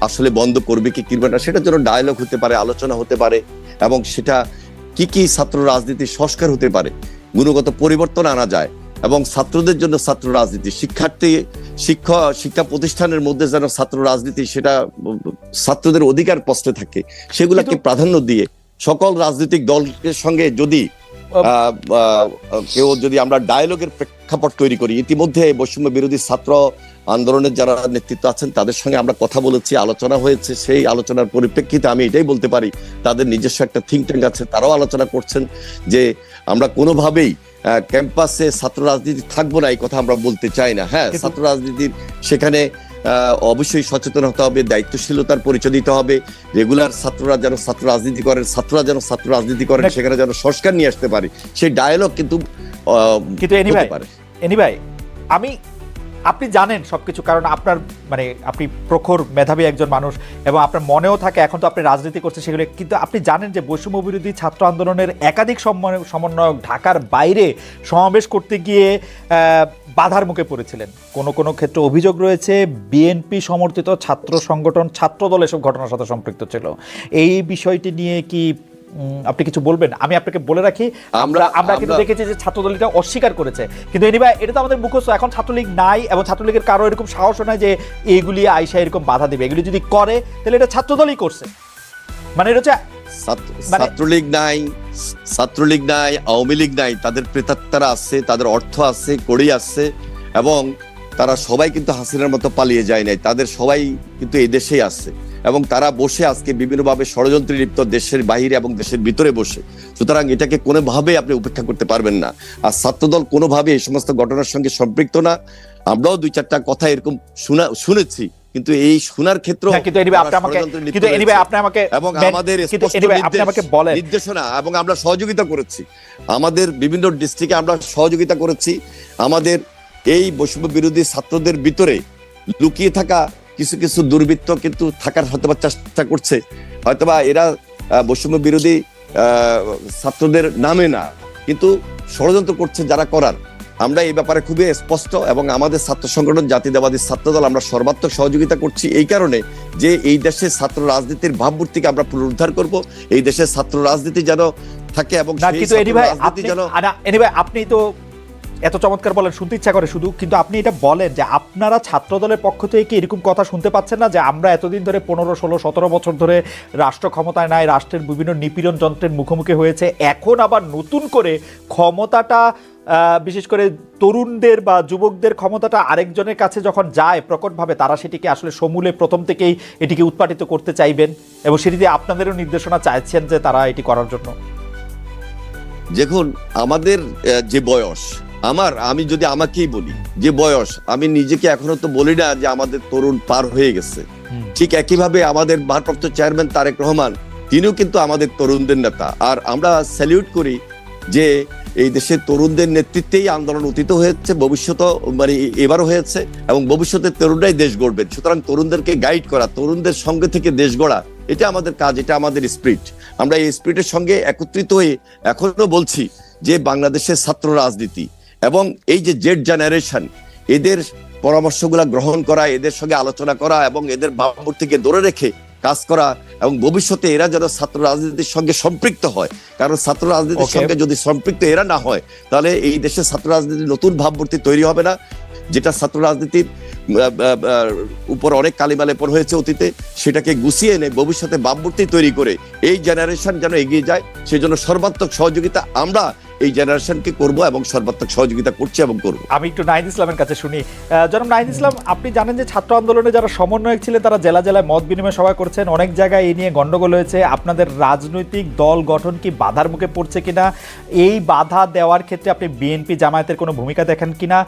আসলে বন্ধ করবে কি করবে না, সেটার জন্য ডায়ালগ হতে পারে, আলোচনা হতে পারে, এবং সেটা কি ছাত্র রাজনীতির সংস্কার হতে পারে, গুণগত পরিবর্তন আনা যায় এবং ছাত্রদের জন্য ছাত্র রাজনীতি, শিক্ষা প্রতিষ্ঠানের মধ্যে যেন ছাত্র রাজনীতি সেটা ছাত্রদের অধিকার প্রশ্নে থাকে, সেগুলাকে প্রাধান্য দিয়ে সকল রাজনৈতিক দলের সঙ্গে যদি আমরা ডায়ালগের প্রেক্ষাপট তৈরি করি। ইতিমধ্যে বৈষম্য বিরোধী ছাত্র আন্দোলনের যারা নেতৃত্ব আছেন তাদের সঙ্গে আমরা কথা বলেছি, আলোচনা হয়েছে। সেই আলোচনার পরিপ্রেক্ষিতে আমি এটাই বলতে পারি, তাদের নিজস্ব একটা থিঙ্ক ট্যাঙ্ক আছে, তারাও আলোচনা করছেন যে আমরা কোনোভাবেই ক্যাম্পাসে ছাত্র রাজনীতি থাকবো না, এই কথা আমরা বলতে চাই না। হ্যাঁ, ছাত্র রাজনীতির সেখানে অবশ্যই সচেতন হতে হবে, দায়িত্বশীলতার পরিচয় দিতে হবে। রেগুলার ছাত্ররা যেন ছাত্র রাজনীতি করেন, ছাত্ররা যেন ছাত্র রাজনীতি করেন, সেখানে যেন সংস্কার নিয়ে আসতে পারে, সেই ডায়ালগ কিন্তু ভাই আপনি জানেন সবকিছু, কারণ আপনার মানে আপনি প্রখর মেধাবী একজন মানুষ এবং আপনার মনেও থাকে, এখন তো আপনি রাজনীতি করছেন সেগুলো, কিন্তু আপনি জানেন যে বৈষম্য বিরোধী ছাত্র আন্দোলনের একাধিক সমন্বয়ক ঢাকার বাইরে সমাবেশ করতে গিয়ে বাধার মুখে পড়েছিলেন। কোনো ক্ষেত্রে অভিযোগ রয়েছে বিএনপি সমর্থিত ছাত্র সংগঠন ছাত্রদল এসব ঘটনার সাথে সম্পৃক্ত ছিল। এই বিষয়টি নিয়ে কি আপনি কিছু বলবেন? আমি আপনাকে বলে রাখি, আমরা কিন্তু দেখেছি যে ছাত্রদল এটা অস্বীকার করেছে, কিন্তু এনিওয়ে এটা তো আমাদের মুখস্থ। এখন ছাত্রলীগ নাই এবং ছাত্রলীগের কারো এরকম সাহস নয় যে এইগুলি আইসা এরকম বাধা দেবে। এগুলি যদি করে তাহলে এটা ছাত্রদলই করছে, মানে এটা হচ্ছে ছাত্রলীগ নাই, আওয়ামী লীগ নাই, তাদের প্রেতাত্মারা আছে, তাদের অর্থ আছে, কড়ি আছে, এবং তারা সবাই কিন্তু হাসিনার মতো পালিয়ে যায় নাই, তাদের সবাই কিন্তু এই দেশেই আছে এবং তারা বসে আজকে বিভিন্নভাবে ষড়যন্ত্রে লিপ্ত, দেশের বাইরে এবং দেশের ভিতরে বসে। সুতরাং এটাকে কোনোভাবেই আপনি উপেক্ষা করতে পারবেন না। আর ছাত্রদল কোনোভাবে এই সমস্ত ঘটনার সঙ্গে সম্পৃক্ত না। আমরাও 2-4টা কথা এরকম শুনেছি, কিন্তু এই শোনার ক্ষেত্রে এবং আমাদের নির্দেশনা এবং আমরা সহযোগিতা করেছি, আমাদের বিভিন্ন ডিস্ট্রিক্টে আমরা সহযোগিতা করেছি। আমাদের এই বৈষম্য বিরোধী ছাত্রদের ভিতরে লুকিয়ে থাকা কিছু কিছু দুর্বৃত্ত কিন্তু থাকার হয়তোবা চেষ্টা করছে, হয়তোবা এরা বৈষম্য বিরোধী ছাত্রদের নামে না, কিন্তু ষড়যন্ত্র করছে যারা করার। আমরা এই ব্যাপারে খুবই স্পষ্ট এবং আমাদের ছাত্র সংগঠন জাতীয়তাবাদী ছাত্রদল আমরা সর্বাত্মক সহযোগিতা করছি এই কারণে যে এই দেশে ছাত্র রাজনীতির ভাবমূর্তিকে আমরা পুনরুদ্ধার করব, এই দেশে ছাত্র রাজনীতি যেন থাকে এবং আপনি তো এত চমৎকার বলেন, শুনতে ইচ্ছা করে শুধু, কিন্তু আপনি এটা বলেন যে আপনারা ছাত্রদলের পক্ষ থেকে এরকম কথা শুনতে পাচ্ছেন না যে আমরা এতদিন ধরে 15, 16, 17 বছর ধরে রাষ্ট্র ক্ষমতায় নাই, রাষ্ট্রের বিভিন্ন নিপীড়ন যন্ত্রের মুখোমুখি হয়েছে, এখন আবার নতুন করে ক্ষমতাটা বিশেষ করে তরুণদের বা যুবকদের ক্ষমতাটা আরেকজনের কাছে যখন যায় প্রকটভাবে, তারা সেটিকে আসলে সমূলে প্রথম থেকেই এটিকে উৎপাটিত করতে চাইবেন এবং সেটি দিয়ে আপনাদেরও নির্দেশনা চাইছেন যে তারা এটি করার জন্য? দেখুন, আমাদের যে বয়স, আমি যদি আমাকেই বলি যে বয়স, আমি নিজেকে এখনো তো বলি না যে আমাদের তরুণ পার হয়ে গেছে। ঠিক একইভাবে আমাদের ভারপ্রাপ্ত চেয়ারম্যান তারেক রহমান, তিনিও কিন্তু আমাদের তরুণদের নেতা। আর আমরা স্যালিউট করি যে এই দেশের তরুণদের নেতৃত্বেই আন্দোলন অতীত হয়েছে, ভবিষ্যৎ মানে এবারও হয়েছে এবং ভবিষ্যতে তরুণরাই দেশ গড়বেন। সুতরাং তরুণদেরকে গাইড করা, তরুণদের সঙ্গে থেকে দেশ গড়া, এটা আমাদের কাজ, এটা আমাদের স্পিরিট। আমরা এই স্পিরিটের সঙ্গে একত্রিত হয়ে এখনো বলছি যে বাংলাদেশের ছাত্র রাজনীতি এবং এই যে জেড জেনারেশন, এদের পরামর্শগুলা গ্রহণ করা, এদের সঙ্গে আলোচনা করা এবং এদের ভাবমূর্তিকে ধরে রেখে কাজ করা এবং ভবিষ্যতে এরা যেন ছাত্র রাজনীতির সঙ্গে সম্পৃক্ত হয়। কারণ ছাত্র রাজনীতির সঙ্গে যদি সম্পৃক্ত এরা না হয়, তাহলে এই দেশে ছাত্র রাজনীতির নতুন ভাবমূর্তি তৈরি হবে না, যেটা ছাত্র রাজনীতির উপর অনেক কালিমা লেপন হয়েছে অতীতে, সেটাকে গুছিয়ে এনে ভবিষ্যতে ভাবমূর্তি তৈরি করে এই জেনারেশন যেন এগিয়ে যায়, সেজন্য সর্বাত্মক সহযোগিতা আমরা এই জেনারেশনকে করব এবং সর্বাত্মক সহযোগিতা করছি এবং করব। আমি একটু নাহিদ ইসলামের কাছে শুনি। জনাব নাহিদ ইসলাম, আপনি জানেন যে ছাত্র আন্দোলনে যারা সমন্বয়ক ছিলেন তারা জেলা জেলায় মত বিনিময় সভা করছেন, অনেক জায়গায় এই নিয়ে গন্ডগোল হয়েছে। আপনাদের রাজনৈতিক দল গঠন কি বাধার মুখে পড়ছে কিনা, এই বাধা দেওয়ার ক্ষেত্রে আপনি বিএনপি জামায়াতের কোনো ভূমিকা দেখেন কিনা?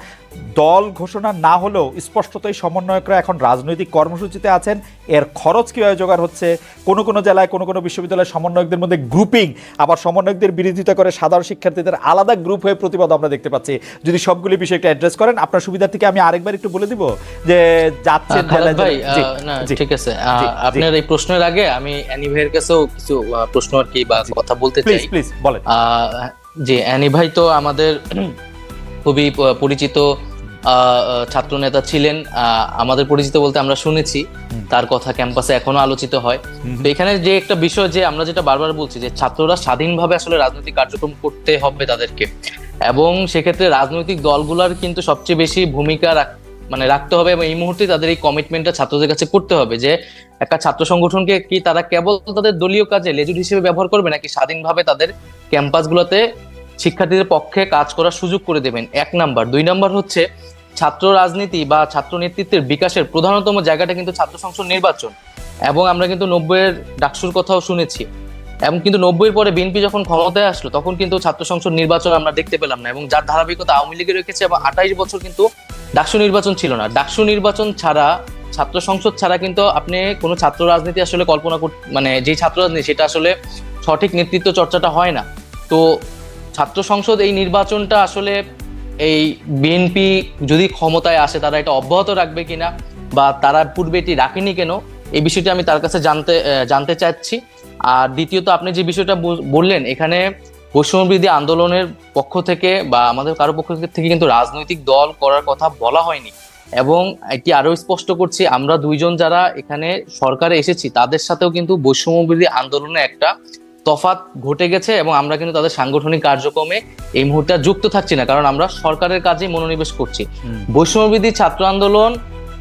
দল ঘোষণা না হলেও স্পষ্টতই সমন্বয়করা এখন রাজনৈতিক কর্মসূচিতে আছেন, এর খরচ কীভাবে জোগাড় হচ্ছে? কোনো কোনো জেলায় কোনো কোনো বিশ্ববিদ্যালয়ের সমন্বয়কদের মধ্যে গ্রুপিং, আবার সমন্বয়কদের বিরোধিতা করে সাধারণ শিক্ষার্থীদের আলাদা গ্রুপ হয়ে প্রতিবাদ আমরা দেখতে পাচ্ছি। যদি সবগুলি বিষয় একটু অ্যাড্রেস করেন, আপনার সুবিধা থেকে আমি আরেকবার একটু বলে দিব যে যাচ্ছেন ভাই। ঠিক আছে, আপনার এই প্রশ্নের আগে আমি অ্যানি ভাইয়ের কাছেও কিছু প্রশ্ন আর কি বা কথা বলতে চাই। প্লিজ বলেন। জি, অ্যানি ভাই তো আমাদের খুবই পরিচিত ছাত্র নেতা ছিলেন, আমাদের পরিচিত বলতে আমরা শুনেছি তার কথা ক্যাম্পাসে এখনো আলোচিত হয়। তো এখানে যে একটা বিষয় যে আমরা যেটা বারবার বলছি যে ছাত্ররা স্বাধীনভাবে আসলে রাজনৈতিক কার্যক্রম করতে হবে তাদেরকে, এবং সেক্ষেত্রে রাজনৈতিক দলগুলোর কিন্তু সবচেয়ে বেশি ভূমিকা রাখতে হবে, এবং এই মুহূর্তে তাদের এই কমিটমেন্টটা ছাত্রদের কাছে করতে হবে যে একটা ছাত্র সংগঠনকে কি তারা কেবল তাদের দলীয় কাজে লেজুর হিসেবে ব্যবহার করবে, নাকি স্বাধীনভাবে তাদের ক্যাম্পাসগুলোতে শিক্ষার্থীদের পক্ষে কাজ করার সুযোগ করে দেবেন, 1 নাম্বার। 2 নাম্বার হচ্ছে ছাত্র রাজনীতি বা ছাত্র নেতৃত্বের বিকাশের প্রধানতম জায়গাটা কিন্তু ছাত্র সংসদ নির্বাচন, এবং আমরা কিন্তু 90-এর ডাকসুর কথাও শুনেছি, এবং কিন্তু 90-এর পরে বিএনপি যখন ক্ষমতায় আসলো তখন কিন্তু ছাত্র সংসদ নির্বাচন আমরা দেখতে পেলাম না, এবং যার ধারাবাহিকতা আওয়ামী লীগে রেখেছে, এবং 28 বছর কিন্তু ডাকসু নির্বাচন ছিল না। ডাকসু নির্বাচন ছাড়া, ছাত্র সংসদ ছাড়া কিন্তু আপনি কোনো ছাত্র রাজনীতি আসলে কল্পনা যে ছাত্র রাজনীতি সেটা আসলে সঠিক নেতৃত্ব চর্চাটা হয় না। তো ছাত্র সংসদ এই নির্বাচনটা আসলে এই বিএনপি যদি ক্ষমতায় আসে তারা এটা অব্যাহত রাখবে কিনা, বা তারা পূর্বে এটি রাখেনি কেন, এই বিষয়টি আমি তার কাছে জানতে চাচ্ছি। আর দ্বিতীয়ত আপনি যে বিষয়টা বললেন, এখানে বৈষম্যবিরোধী আন্দোলনের পক্ষ থেকে বা আমাদের কারো পক্ষ থেকে কিন্তু রাজনৈতিক দল করার কথা বলা হয়নি, এবং এটি আরো স্পষ্ট করছি, আমরা দুইজন যারা এখানে সরকারে এসেছি তাদের সাথেও কিন্তু বৈষম্যবিরোধী আন্দোলনে একটা তফাৎ ঘটে গেছে, এবং আমরা কিন্তু তাদের সাংগঠনিক কার্যক্রমে এই মুহূর্তে যুক্ত থাকছি না, কারণ আমরা সরকারের কাজে মনোনিবেশ করছি। বৈষম্যবিরোধী ছাত্র আন্দোলন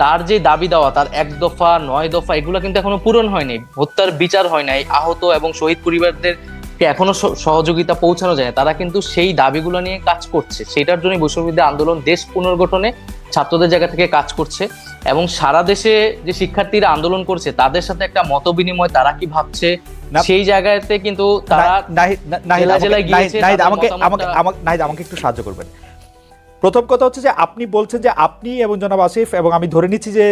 তার যে দাবি দেওয়া, তার 1 দফা 9 দফা এগুলো কিন্তু এখনো পূরণ হয়নি, হত্যার বিচার হয় নাই, আহত এবং শহীদ পরিবারদেরকে এখনো সহযোগিতা পৌঁছানো যায় না, তারা কিন্তু সেই দাবিগুলো নিয়ে কাজ করছে। সেটার জন্য বৈষম্যবিরোধী আন্দোলন দেশ পুনর্গঠনে ছাত্রদের জায়গা থেকে কাজ করছে, এবং সারা দেশে যে শিক্ষার্থীরা আন্দোলন করছে তাদের সাথে একটা মত বিনিময়, তারা কি ভাবছে সেই জায়গাতে কিন্তু তারা জেলায় গিয়েছে। আমাকে একটু সাহায্য করবেন। প্রথম কথা হচ্ছে যে আপনি বলছেন যে আপনি এবং জনাব আসিফ এবং আমি ধরে নিচ্ছি যে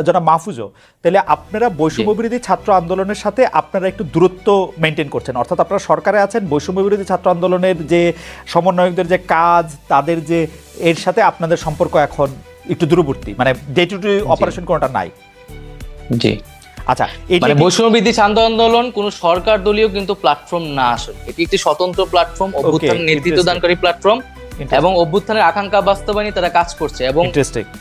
জনাব মাহফুজও, তাহলে আপনারা বৈষম্যবিরোধী ছাত্র আন্দোলনের সাথে আপনারা একটু দূরত্ব মেনটেন করছেন, অর্থাৎ আপনারা সরকারে আছেন, বৈষম্যবিরোধী ছাত্র আন্দোলনের যে সমন্বয়কদের যে কাজ তাদের যে এর সাথে আপনাদের সম্পর্ক এখন একটু দূরবর্তী, মানে ডে টু ডে অপারেশন কোনটা নাই। জি আচ্ছা, মানে বৈষম্যবিরোধী ছাত্র আন্দোলন কোন সরকার দলীয় কিন্তু প্ল্যাটফর্ম না, আসলে এটি একটি স্বতন্ত্র প্ল্যাটফর্ম, অভ্যুত্থান নেতৃত্ব দানকারী প্ল্যাটফর্ম, এবং অভ্যুত্থানের আকাঙ্ক্ষা বাস্তবায়নে তারা কাজ করছে, এবং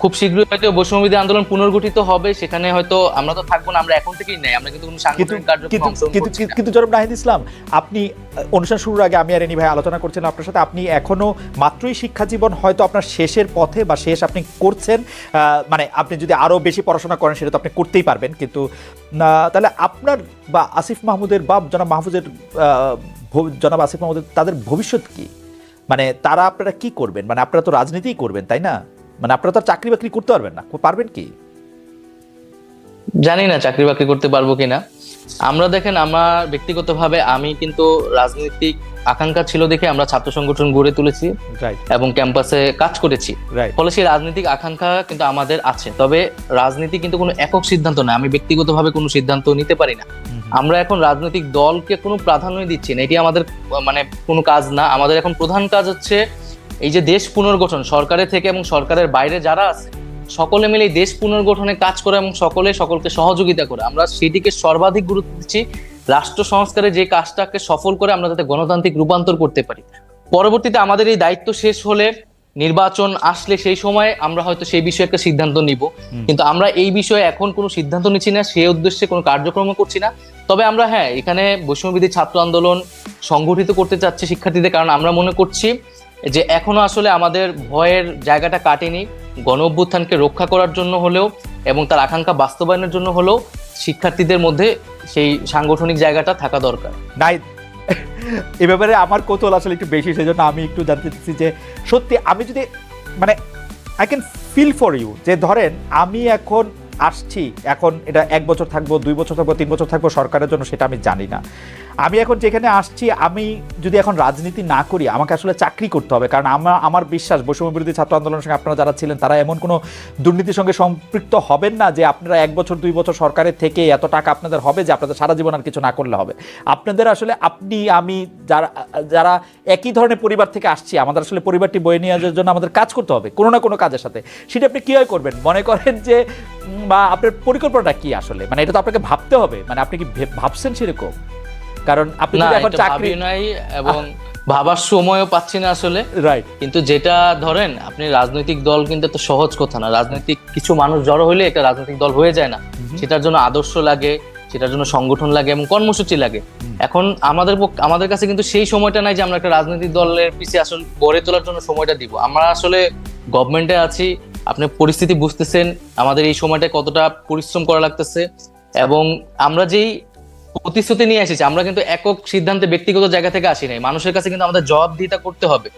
খুব শীঘ্রই হয়তো বৈষম্যবিরোধী আন্দোলন পুনর্গঠিত হবে, সেখানে হয়তো আমরা তো থাকবো না, আমরা এখন থেকেই নাই, আমরা কিন্তু কোনো সাংগঠনিক কার্যক্রম অংশগ্রহণ করছি না। কিন্তু জনাব নাহিদ ইসলাম, আপনি অনুষ্ঠান শুরুর আগে আমি আর এনি ভাই আলোচনা করছিলাম আপনার সাথে, আপনি এখনো মাত্রই শিক্ষা জীবন হয়তো আপনার শেষের পথে বা শেষ আপনি করছেন, মানে আপনি যদি আরো বেশি পড়াশোনা করেন সেটা তো আপনি করতেই পারবেন, কিন্তু তাহলে আপনার বা আসিফ মাহমুদের বা জনাব মাহফুজের জনাব আসিফ মাহমুদের তাদের ভবিষ্যৎ কি, মানে তারা আপনারা কি করবেন, মানে আপনারা তো রাজনীতিই করবেন তাই না, মানে আপনারা তো চাকরি বাকরি করতে পারবেন না, পারবেন কি জানি না চাকরি বাকরি করতে পারবো কিনা। আমরা দেখেন, আমার ব্যক্তিগতভাবে আমি কিন্তু রাজনৈতিক আকাঙ্ক্ষা ছিল দেখে আমরা ছাত্র সংগঠন গড়ে তুলেছি এবং ক্যাম্পাসে কাজ করেছি, ফলে সেই রাজনৈতিক আকাঙ্ক্ষা কিন্তু আমাদের আছে। তবে রাজনীতি কিন্তু কোনো একক সিদ্ধান্ত না, আমি ব্যক্তিগতভাবে কোনো সিদ্ধান্ত নিতে পারি না। আমরা এখন রাজনৈতিক দলকে কোনো প্রাধান্য দিচ্ছি না, এটি আমাদের মানে কোনো কাজ না। আমাদের এখন প্রধান কাজ হচ্ছে এই যে দেশ পুনর্গঠন, সরকারের থেকে এবং সরকারের বাইরে যারা আছে সকলে মিলে দেশ পুনর্গঠনে কাজ করে এবং সকলকে সহযোগিতা করে, আমরা সেটিকে সর্বাধিক গুরুত্ব দিচ্ছি। রাষ্ট্র সংস্কারে যে কাজটাকে সফল করে আমরা যাতে গণতান্ত্রিক রূপান্তর করতে পারি, পরবর্তীতে আমাদের এই দায়িত্ব শেষ হলে নির্বাচন আসলে সেই সময় আমরা হয়তো সেই বিষয়ে একটা সিদ্ধান্ত নিব, কিন্তু আমরা এই বিষয়ে এখন কোনো সিদ্ধান্ত নিচ্ছি না, সেই উদ্দেশ্যে কোনো কার্যক্রম করছি না। তবে আমরা এখানে বৈষম্যবিরোধী ছাত্র আন্দোলন সংগঠিত করতে চাচ্ছি শিক্ষার্থীদের, কারণ আমরা মনে করছি যে এখনো আসলে আমাদের ভয়ের জায়গাটা কাটেনি। গণ অভ্যুত্থানকে রক্ষা করার জন্য হলেও এবং তার আকাঙ্ক্ষা বাস্তবায়নের জন্য হলেও শিক্ষার্থীদের মধ্যে সেই সাংগঠনিক জায়গাটা থাকা দরকার। নাই, এ ব্যাপারে আমার কৌতূহল আসলে একটু বেশি, সেই জন্য আমি একটু জানতে চাচ্ছি যে সত্যি আমি যদি মানে I can feel for you, যে ধরেন আমি এখন আসছি, এখন এটা 1 বছর থাকবো, 2 বছর থাকবো, 3 বছর থাকবো সরকারের জন্য, সেটা আমি জানি না। আমি এখন যেখানে আসছি, আমি যদি এখন রাজনীতি না করি আমাকে আসলে চাকরি করতে হবে, কারণ আমার বিশ্বাস বৈষম্যবিরোধী ছাত্র আন্দোলনের সঙ্গে আপনারা যারা ছিলেন তারা এমন কোনো দুর্নীতির সঙ্গে সম্পৃক্ত হবেন না যে আপনারা 1 বছর 2 বছর সরকারের থেকে এত টাকা আপনাদের হবে যে আপনাদের সারা জীবন আর কিছু না করলে হবে। আপনাদের আসলে আপনি আমি যারা একই ধরনের পরিবার থেকে আসছি, আমাদের আসলে পরিবারটি বয়ে নিয়ে যাওয়ার জন্য আমাদের কাজ করতে হবে কোনো না কোনো কাজের সাথে। সেটা আপনি কীভাবে করবেন মনে করেন যে, বা আপনার পরিকল্পনাটা কি আসলে, মানে এটা তো আপনাকে ভাবতে হবে, মানে আপনি কি ভাবছেন সেরকম? কারণ আপনি এখন চাকরি নাই, এবং ভাবার সময়ও পাচ্ছি না আসলে। রাইট। কিন্তু যেটা ধরেন আপনি রাজনৈতিক দল কিন্তু এত সহজ কথা না, রাজনৈতিক কিছু মানুষ জড়ো হলে একটা রাজনৈতিক দল হয়ে যায় না, সেটার জন্য আদর্শ লাগে, সেটার জন্য সংগঠন লাগে এবং কর্মসূচি লাগে। এখন আমাদের কাছে কিন্তু সেই সময়টা নাই যে আমরা একটা রাজনৈতিক দলের পিছিয়ে আসলে গড়ে তোলার জন্য সময়টা দিব। আমরা আসলে গভর্নমেন্টে আছি, আপনি পরিস্থিতি বুঝতেছেন আমাদের এই সময়টা কতটা পরিশ্রম করা লাগতেছে, এবং আমরা যেই প্রতিশ্রুতি নিয়ে এসেছি আমরা কিন্তু একক সিদ্ধান্তে ব্যক্তিগত জায়গা থেকে আসি নাই। মানুষের কাছে কিন্তু আমাদের জবাবদিহিতা করতে হবে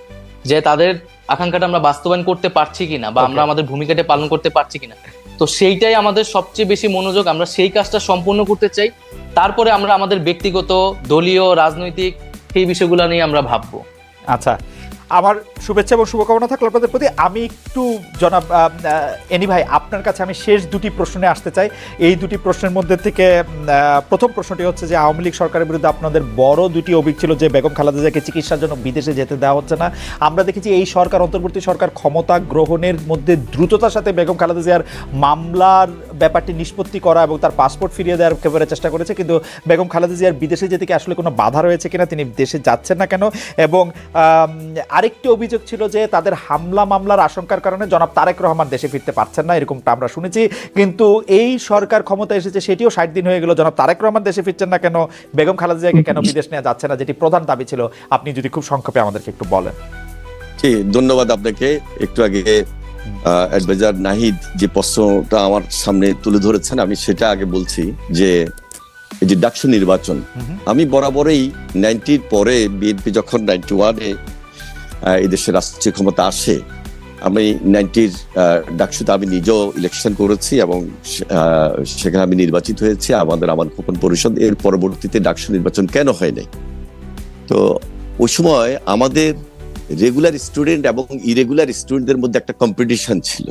যে তাদের আকাঙ্ক্ষাটা আমরা বাস্তবায়ন করতে পারছি কিনা বা আমরা আমাদের ভূমিকাটা পালন করতে পারছি কিনা। তো সেইটাই আমাদের সবচেয়ে বেশি মনোযোগ, আমরা সেই কাজটা সম্পূর্ণ করতে চাই। তারপরে আমরা আমাদের ব্যক্তিগত দলীয় রাজনৈতিক সেই বিষয়গুলো নিয়ে আমরা ভাববো। আচ্ছা, আমার শুভেচ্ছা এবং শুভকামনা থাকলো আপনাদের প্রতি। আমি একটু জনাব এনি ভাই আপনার কাছে আমি শেষ দুটি প্রশ্নে আসতে চাই। এই দুটি প্রশ্নের মধ্যে থেকে প্রথম প্রশ্নটি হচ্ছে যে আওয়ামী লীগ সরকারের বিরুদ্ধে আপনাদের বড় দুটি অভিযোগ ছিল যে বেগম খালেদা জিয়াকে চিকিৎসার জন্য বিদেশে যেতে দেওয়া হচ্ছে না। আমরা দেখেছি এই সরকার, অন্তর্বর্তী সরকার ক্ষমতা গ্রহণের মধ্যে দ্রুততার সাথে বেগম খালেদা জিয়ার মামলার ব্যাপারটি নিষ্পত্তি করা এবং তার পাসপোর্ট ফিরিয়ে দেওয়ার একেবারে চেষ্টা করেছে, কিন্তু বেগম খালেদা জিয়ার বিদেশে যেতে কি আসলে কোনো বাধা রয়েছে কিনা, তিনি দেশে যাচ্ছেন না কেন? এবং আরেকটি অভিযোগ ছিল যে তাদের হামলা মামলার আশঙ্কার কারণে জনাব তারেক রহমান দেশে ফিরতে পারছেন না, এরকমটা আমরা শুনেছি। কিন্তু এই সরকার ক্ষমতা এসেছে, সেটিও 60 দিন হয়ে গেল, জনাব তারেক রহমান দেশে ফিরছেন না কেন, বেগম খালেদা জিয়াকে কেন বিদেশ নেওয়া যাচ্ছে না, যেটি প্রধান দাবি ছিল, আপনি যদি খুব সংক্ষেপে আমাদেরকে একটু বলেন। ধন্যবাদ আপনাকে। একটু আগে অ্যাডভাইজার নাহিদ যে প্রশ্নটা আমার সামনে তুলে ধরেছেন, আমি সেটা আগে বলছি যে এই যে ডাকসু নির্বাচন, আমি বরাবরই 90-র পরে বিএনপি যখন 91-এ এই দেশের রাষ্ট্রীয় ক্ষমতা আসে, আমি 90-র ডাকসুতে আমি নিজেও ইলেকশন করেছি এবং সেখানে আমি নির্বাচিত হয়েছি আমার খোকন পরিষদ। এর পরবর্তীতে ডাকসু নির্বাচন কেন হয় নাই? তো ওই সময় আমাদের রেগুলার স্টুডেন্ট এবং ইরেগুলার স্টুডেন্টদের মধ্যে একটা কম্পিটিশন ছিল,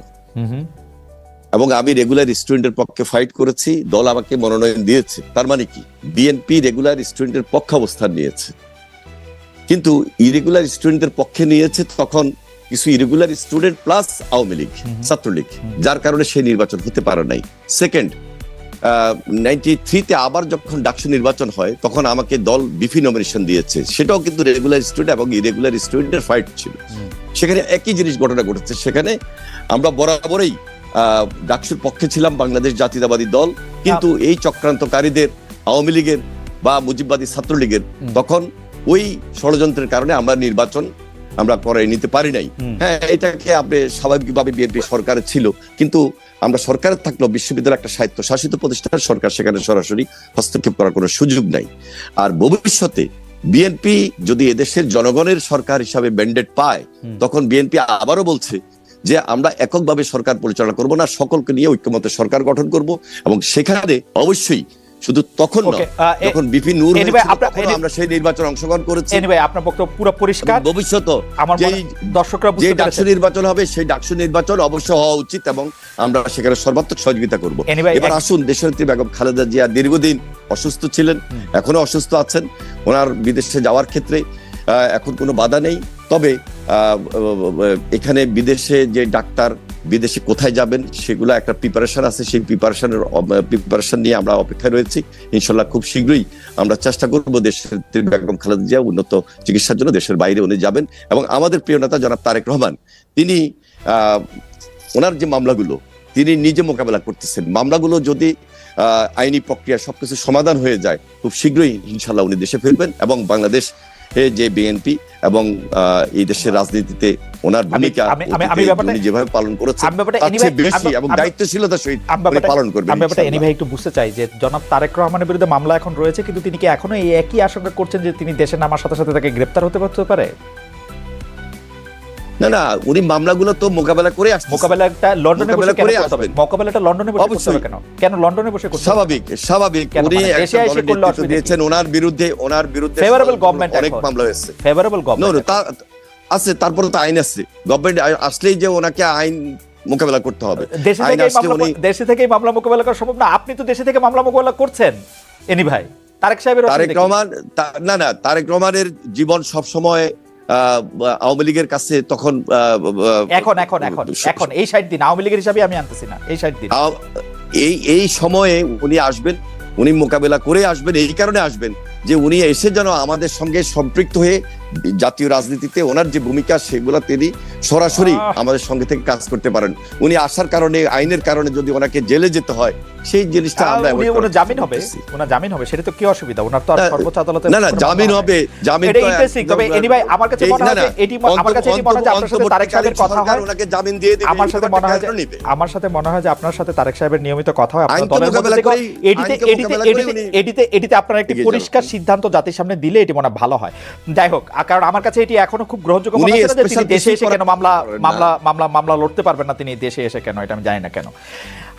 এবং আমি রেগুলার স্টুডেন্টের পক্ষে ফাইট করেছি, দল আমাকে মনোনয়ন দিয়েছে। তার মানে কি, বিএনপি রেগুলার স্টুডেন্টের পক্ষে অবস্থান নিয়েছে, কিন্তু ইরেগুলার স্টুডেন্টদের পক্ষে নিয়েছে তখন কিছু irregular student plus Awami League, Chhatra League, যার কারণে সেই নির্বাচন হতে পারে নাই। সেকেন্ড, 93-তে আবার যখন ডাকসু নির্বাচন হয় তখন আমাকে দল বিপি নমিনেশন দিয়েছে, সেটাও কিন্তু রেগুলার স্টুডেন্ট এবং ইরেগুলার স্টুডেন্টের ফাইট ছিল। সেখানে একই জিনিস ঘটনা ঘটেছে, সেখানে আমরা বরাবরই ডাকসুর পক্ষে ছিলাম, বাংলাদেশ জাতীয়তাবাদী দল, কিন্তু এই চক্রান্তকারীদের আওয়ামী লীগের বা মুজিববাদী ছাত্রলীগের তখন ওই ষড়যন্ত্রের কারণে আমরা নির্বাচন করাই নিতে পারি নাই। হ্যাঁ, এটাকে আপনি স্বাভাবিকভাবে বিএনপি সরকার ছিল, কিন্তু আমরা সরকার থাকলেও বিশ্ববিদ্যালয় একটা স্বায়ত্তশাসিত প্রতিষ্ঠান, সরকার সেখানে সরাসরি হস্তক্ষেপ করার কোনো সুযোগ নাই। আর ভবিষ্যতে বিএনপি যদি এদেশের জনগণের সরকার হিসাবে ম্যান্ডেট পায়, তখন বিএনপি আবারও বলছে যে আমরা এককভাবে সরকার পরিচালনা করব না, সকলকে নিয়ে ঐক্যমতে সরকার গঠন করব, এবং সেখানে অবশ্যই শুধু তখন যখন বিপি নূর আমরা সেই নির্বাচন অংশগ্রহণ করেছি। আপনার বক্তব্য পুরো পরিষ্কার। ভবিষ্যতে দর্শকরা যে ডাকসু নির্বাচন হবে সেই ডাকসু নির্বাচন অবশ্যই হওয়া উচিত এবং আমরা সেখানে সর্বাত্মক সহযোগিতা করব। এবার আসুন, দেশনেত্রী বেগম খালেদা জিয়া দীর্ঘদিন অসুস্থ ছিলেন, এখনো অসুস্থ আছেন। ওনার বিদেশে যাওয়ার ক্ষেত্রে এখন কোনো বাধা নেই, তবে এখানে বিদেশে যে ডাক্তার বিদেশে কোথায় যাবেন সেগুলো একটা প্রিপারেশন আছে, সেই প্রিপারেশন নিয়ে আমরা অপেক্ষায় রয়েছি। ইনশাল্লাহ খুব শীঘ্রই আমরা চেষ্টা করবো দেশের বেগম খালেদা জিয়া উন্নত চিকিৎসার জন্য দেশের বাইরে উনি যাবেন। এবং আমাদের প্রিয় নেতা জনাব তারেক রহমান, তিনি ওনার যে মামলাগুলো তিনি নিজে মোকাবেলা করতেছেন, মামলাগুলো যদি আইনি প্রক্রিয়া সবকিছু সমাধান হয়ে যায়, খুব শীঘ্রই ইনশাল্লাহ উনি দেশে ফিরবেন এবং বাংলাদেশ যে বিএনপি এবং এই দেশের রাজনীতিতে ওনার ভূমিকা উনি যেভাবে পালন করেছেন বেশি এবং দায়িত্বশীলতার সহিত পালন করবেন। আমি ব্যাপারটা এনি ভাই একটু বুঝতে চাই যে জনাব তারেক রহমানের বিরুদ্ধে মামলা এখন রয়েছে, কিন্তু তিনি কি এখনো এই একই আশঙ্কা করছেন যে তিনি দেশে নামার সাথে সাথে তাকে গ্রেফতার হতে পারে? না না, উনি মামলাগুলো তো মোকাবেলা করে আসছেন। মোকাবেলাটা লন্ডনে বসে করতে হবে। মোকাবেলাটা লন্ডনে বসে করতে হবে কেন? কেন লন্ডনে বসে করতে হবে? স্বাভাবিক উনি দেশে এসে করলে অসুবিধা দিয়েছেন। ওনার বিরুদ্ধে ফেভারেবল গভর্নমেন্ট অনেক মামলা হয়েছে। ফেভারেবল গভর্নমেন্ট আছে, তারপরে তো আইন আছে। গভর্নমেন্ট আসলেই যে ওনাকে আইন মোকাবেলা করতে হবে, দেশে থেকেই মামলা মোকাবেলা করা সম্ভব না। আপনি তো দেশে থেকে মামলা মোকাবেলা করছেন এনি ভাই। তারেক রহমানের জীবন সব সময় আওয়ামী লীগের কাছে তখন এখন এই 60 দিন আওয়ামী লীগের হিসাবে আমি আনতেছি না, এই 60 দিন এই সময়ে উনি আসবেন, উনি মোকাবেলা করে আসবেন। এই কারণে আসবেন যে উনি এসে যেন আমাদের সঙ্গে সম্পৃক্ত হয়ে জাতীয় রাজনীতিতে ওনার যে ভূমিকা সেগুলো তিনি সরাসরি আমাদের সঙ্গে থেকে কাজ করতে পারেন। উনি আসার কারণে, আইনের কারণে যদি ওনাকে জেলে যেতে হয়, সেই জিনিসটা আমরা ওনার জামিন হবে, ওনার জামিন হবে, সেটা তো কি অসুবিধা? ওনার তো আর সর্বোচ্চ আদালতে না জামিন হবে, জামিন এটা ইন্টারেস্টিং। তবে এনিওয়ে আমার কাছে মনে হয় এটি, আমার কাছে এটি মনে হয় আপনার সাথে তারেক সাহেবের কথা হয়, ওনাকে জামিন দিয়ে দিবে। আমার সাথে মনে হয় যে আপনার সাথে তারেক সাহেবের নিয়মিত কথা হয় আপনার দলের মধ্যে। এটিতে আপনারা একটি পরিষ্কার সিদ্ধান্ত জাতির সামনে দিলে এটি মনে হয় ভালো হয়। যাই হোক, কারণ আমার কাছে এটি এখনো খুব গ্রহণযোগ্য মনে হচ্ছে যে তিনি দেশে এসে কেন মামলা লড়তে পারবেন না, তিনি দেশে এসে কেন, এটা আমি জানি না কেন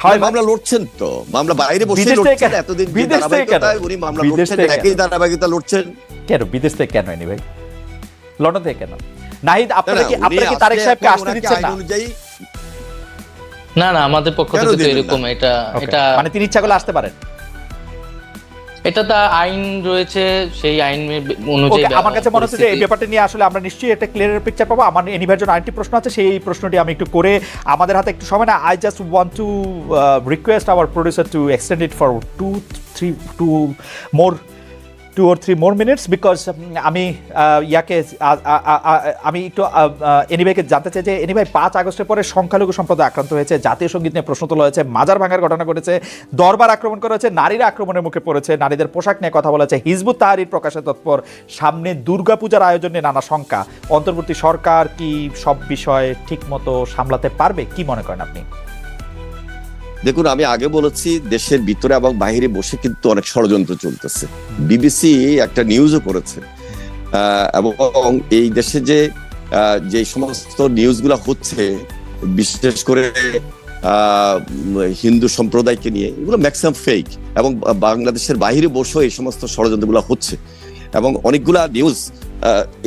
হয়। মামলা লড়ছেন তো, মামলা বাইরে বসে লড়ছেন, এতদিন বিদেশ থেকে কেন উনি মামলা লড়ছেন, একই ধারাবাহিকতা লড়ছেন কেন? বিদেশ থেকে কেন এনি ভাই, লন্ডন থেকে কেন? নাহিদ, আপনারা কি তারেক সাহেবকে আসতে দিচ্ছেন না? না আমাদের পক্ষ থেকে তো এরকম, এটা মানে তিনি ইচ্ছা করলে আসতে পারেন, এটা তো আইন রয়েছে, সেই আইন অনুযায়ী। আমার কাছে মনে হচ্ছে যে এই ব্যাপারটা নিয়ে আসলে আমরা নিশ্চয়ই একটা ক্লিয়ার পিকচার পাবো। আমার এনিভার জন্য আরেকটি প্রশ্ন আছে, সেই প্রশ্নটি আমি একটু করে, আমাদের হাতে একটু সময় না, I just want to request hour producer to extend it for 2 or 3 more minutes, because আমি আমি একটু এনিভাইকে জানতে চাই যে এনিভাই 5 আগস্টের পরে সংখ্যালঘু সম্প্রদায় আক্রান্ত হয়েছে, জাতীয় সঙ্গীত নিয়ে প্রশ্ন তোলা হয়েছে, মাজার ভাঙার ঘটনা ঘটেছে, দরবার আক্রমণ করা হয়েছে, নারীরা আক্রমণের মুখে পড়েছে, নারীদের পোশাক নিয়ে কথা বলা হয়েছে, হিজবুত তাহরির প্রকাশে তৎপর, সামনে দুর্গাপূজার আয়োজন নিয়ে নানা শঙ্কা। অন্তর্বর্তী সরকার কি সব বিষয় ঠিক মতো সামলাতে পারবে, কি মনে করেন আপনি? দেখুন, আমি আগে বলেছি দেশের ভিতরে এবং বাইরে বসে কিন্তু অনেক ষড়যন্ত্র চলতেছে। বিবিসি একটা নিউজও করেছে, এবং এই দেশে যে সমস্ত নিউজগুলো হচ্ছে, বিশেষ করে হিন্দু সম্প্রদায়কে নিয়ে, এগুলো ম্যাক্সিমাম ফেক, এবং বাংলাদেশের বাইরে বসেও এই সমস্ত ষড়যন্ত্রগুলো হচ্ছে। এবং অনেকগুলা নিউজ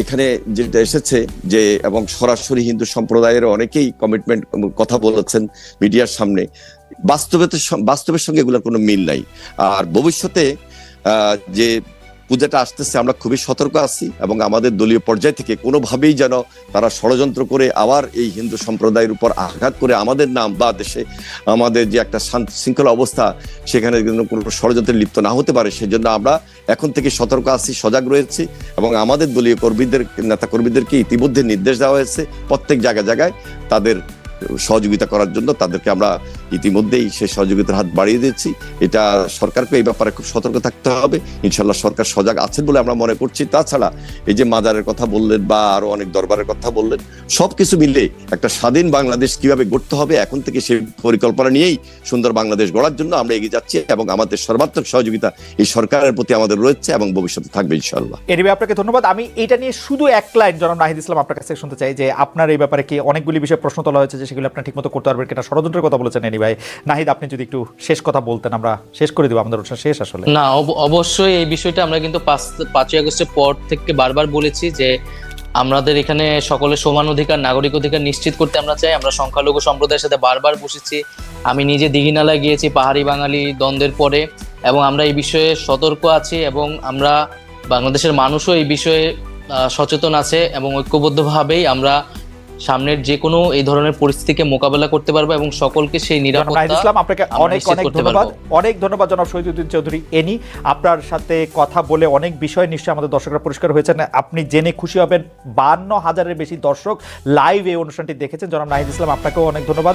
এখানে যেটা এসেছে যে, এবং সরাসরি হিন্দু সম্প্রদায়ের অনেকেই কমিটমেন্ট কথা বলেছেন মিডিয়ার সামনে, বাস্তবের সঙ্গে এগুলোর কোনো মিল নাই। আর ভবিষ্যতে যে পূজাটা আসতেছে, আমরা খুবই সতর্ক আছি, এবং আমাদের দলীয় পর্যায় থেকে কোনোভাবেই যেন তারা ষড়যন্ত্র করে আবার এই হিন্দু সম্প্রদায়ের উপর আঘাত করে আমাদের নাম বা দেশে আমাদের যে একটা শৃঙ্খলা অবস্থা, সেখানে যেন কোনো ষড়যন্ত্রে লিপ্ত না হতে পারে, সেজন্য আমরা এখন থেকে সতর্ক আছি, সজাগ রয়েছি, এবং আমাদের দলীয় নেতা কর্মীদেরকে ইতিমধ্যে নির্দেশ দেওয়া হয়েছে প্রত্যেক জায়গায় তাদের সহযোগিতা করার জন্য। তাদেরকে আমরা ইতিমধ্যেই সেই সহযোগিতার হাত বাড়িয়ে দিচ্ছি। এটা সরকারকে এই ব্যাপারে খুব সতর্ক থাকতে হবে। ইনশাল্লাহ সরকার সজাগ আছেন বলে আমরা মনে করছি। তাছাড়া এই যে মাজারের কথা বললেন বা আরো অনেক দরবারের কথা বললেন, সবকিছু মিলে একটা স্বাধীন বাংলাদেশ কিভাবে গড়তে হবে, এখন থেকে সেই পরিকল্পনা নিয়েই সুন্দর বাংলাদেশ গড়ার জন্য আমরা এগিয়ে যাচ্ছি, এবং আমাদের সর্বাত্মক সহযোগিতা এই সরকারের প্রতি আমাদের রয়েছে এবং ভবিষ্যতে থাকবে ইনশাল্লাহ। এনিওয়ে, আপনাকে ধন্যবাদ। আমি এটা নিয়ে শুধু এক লাইন জনাব নাহিদ ইসলাম আপনার কাছে শুনতে চাই যে, আপনার এই ব্যাপারে কি অনেকগুলি বিষয়ে প্রশ্ন তোলা হয়েছে যে সেগুলো আপনি ঠিকমতো করতে পারবেন কিনা, ষড়যন্ত্রের কথা বলেছেন এনিভাই। নাহিদ, আপনি যদি একটু শেষ কথা বলতেন, আমরা শেষ করে দিব, আমাদের অনুষ্ঠান শেষ আসলে। না, অবশ্যই এই বিষয়টা আমরা কিন্তু 5ই আগস্টের পর থেকে বারবার বলেছি যে আমাদের এখানে সকলের সমান অধিকার, নাগরিক অধিকার নিশ্চিত করতে আমরা চাই। আমরা সংখ্যালঘু সম্প্রদায়ের সাথে বারবার বসেছি। আমি নিজে দীঘিনালায় গিয়েছি পাহাড়ি বাঙালি দ্বন্দ্বের পরে, এবং আমরা এই বিষয়ে সতর্ক আছি, এবং আমরা বাংলাদেশের মানুষও এই বিষয়ে সচেতন আছে, এবং ঐক্যবদ্ধভাবেই আমরা সামনের যে কোনো এই ধরনের পরিস্থিতিকে মোকাবেলা করতে পারবো, এবং সকলকে সেই নিরাপত্তা। ইসলাম, আপনাকে অনেক ধন্যবাদ জনাব শহীদুদ্দিন চৌধুরী এনি। আপনার সাথে কথা বলে অনেক বিষয় নিশ্চয়ই আমাদের দর্শকরা পরিষ্কার হয়েছেন। আপনি জেনে খুশি হবেন 52,000-এর বেশি দর্শক লাইভ এই অনুষ্ঠানটি দেখেছেন। জনাব নাহিদ ইসলাম, আপনাকেও অনেক ধন্যবাদ।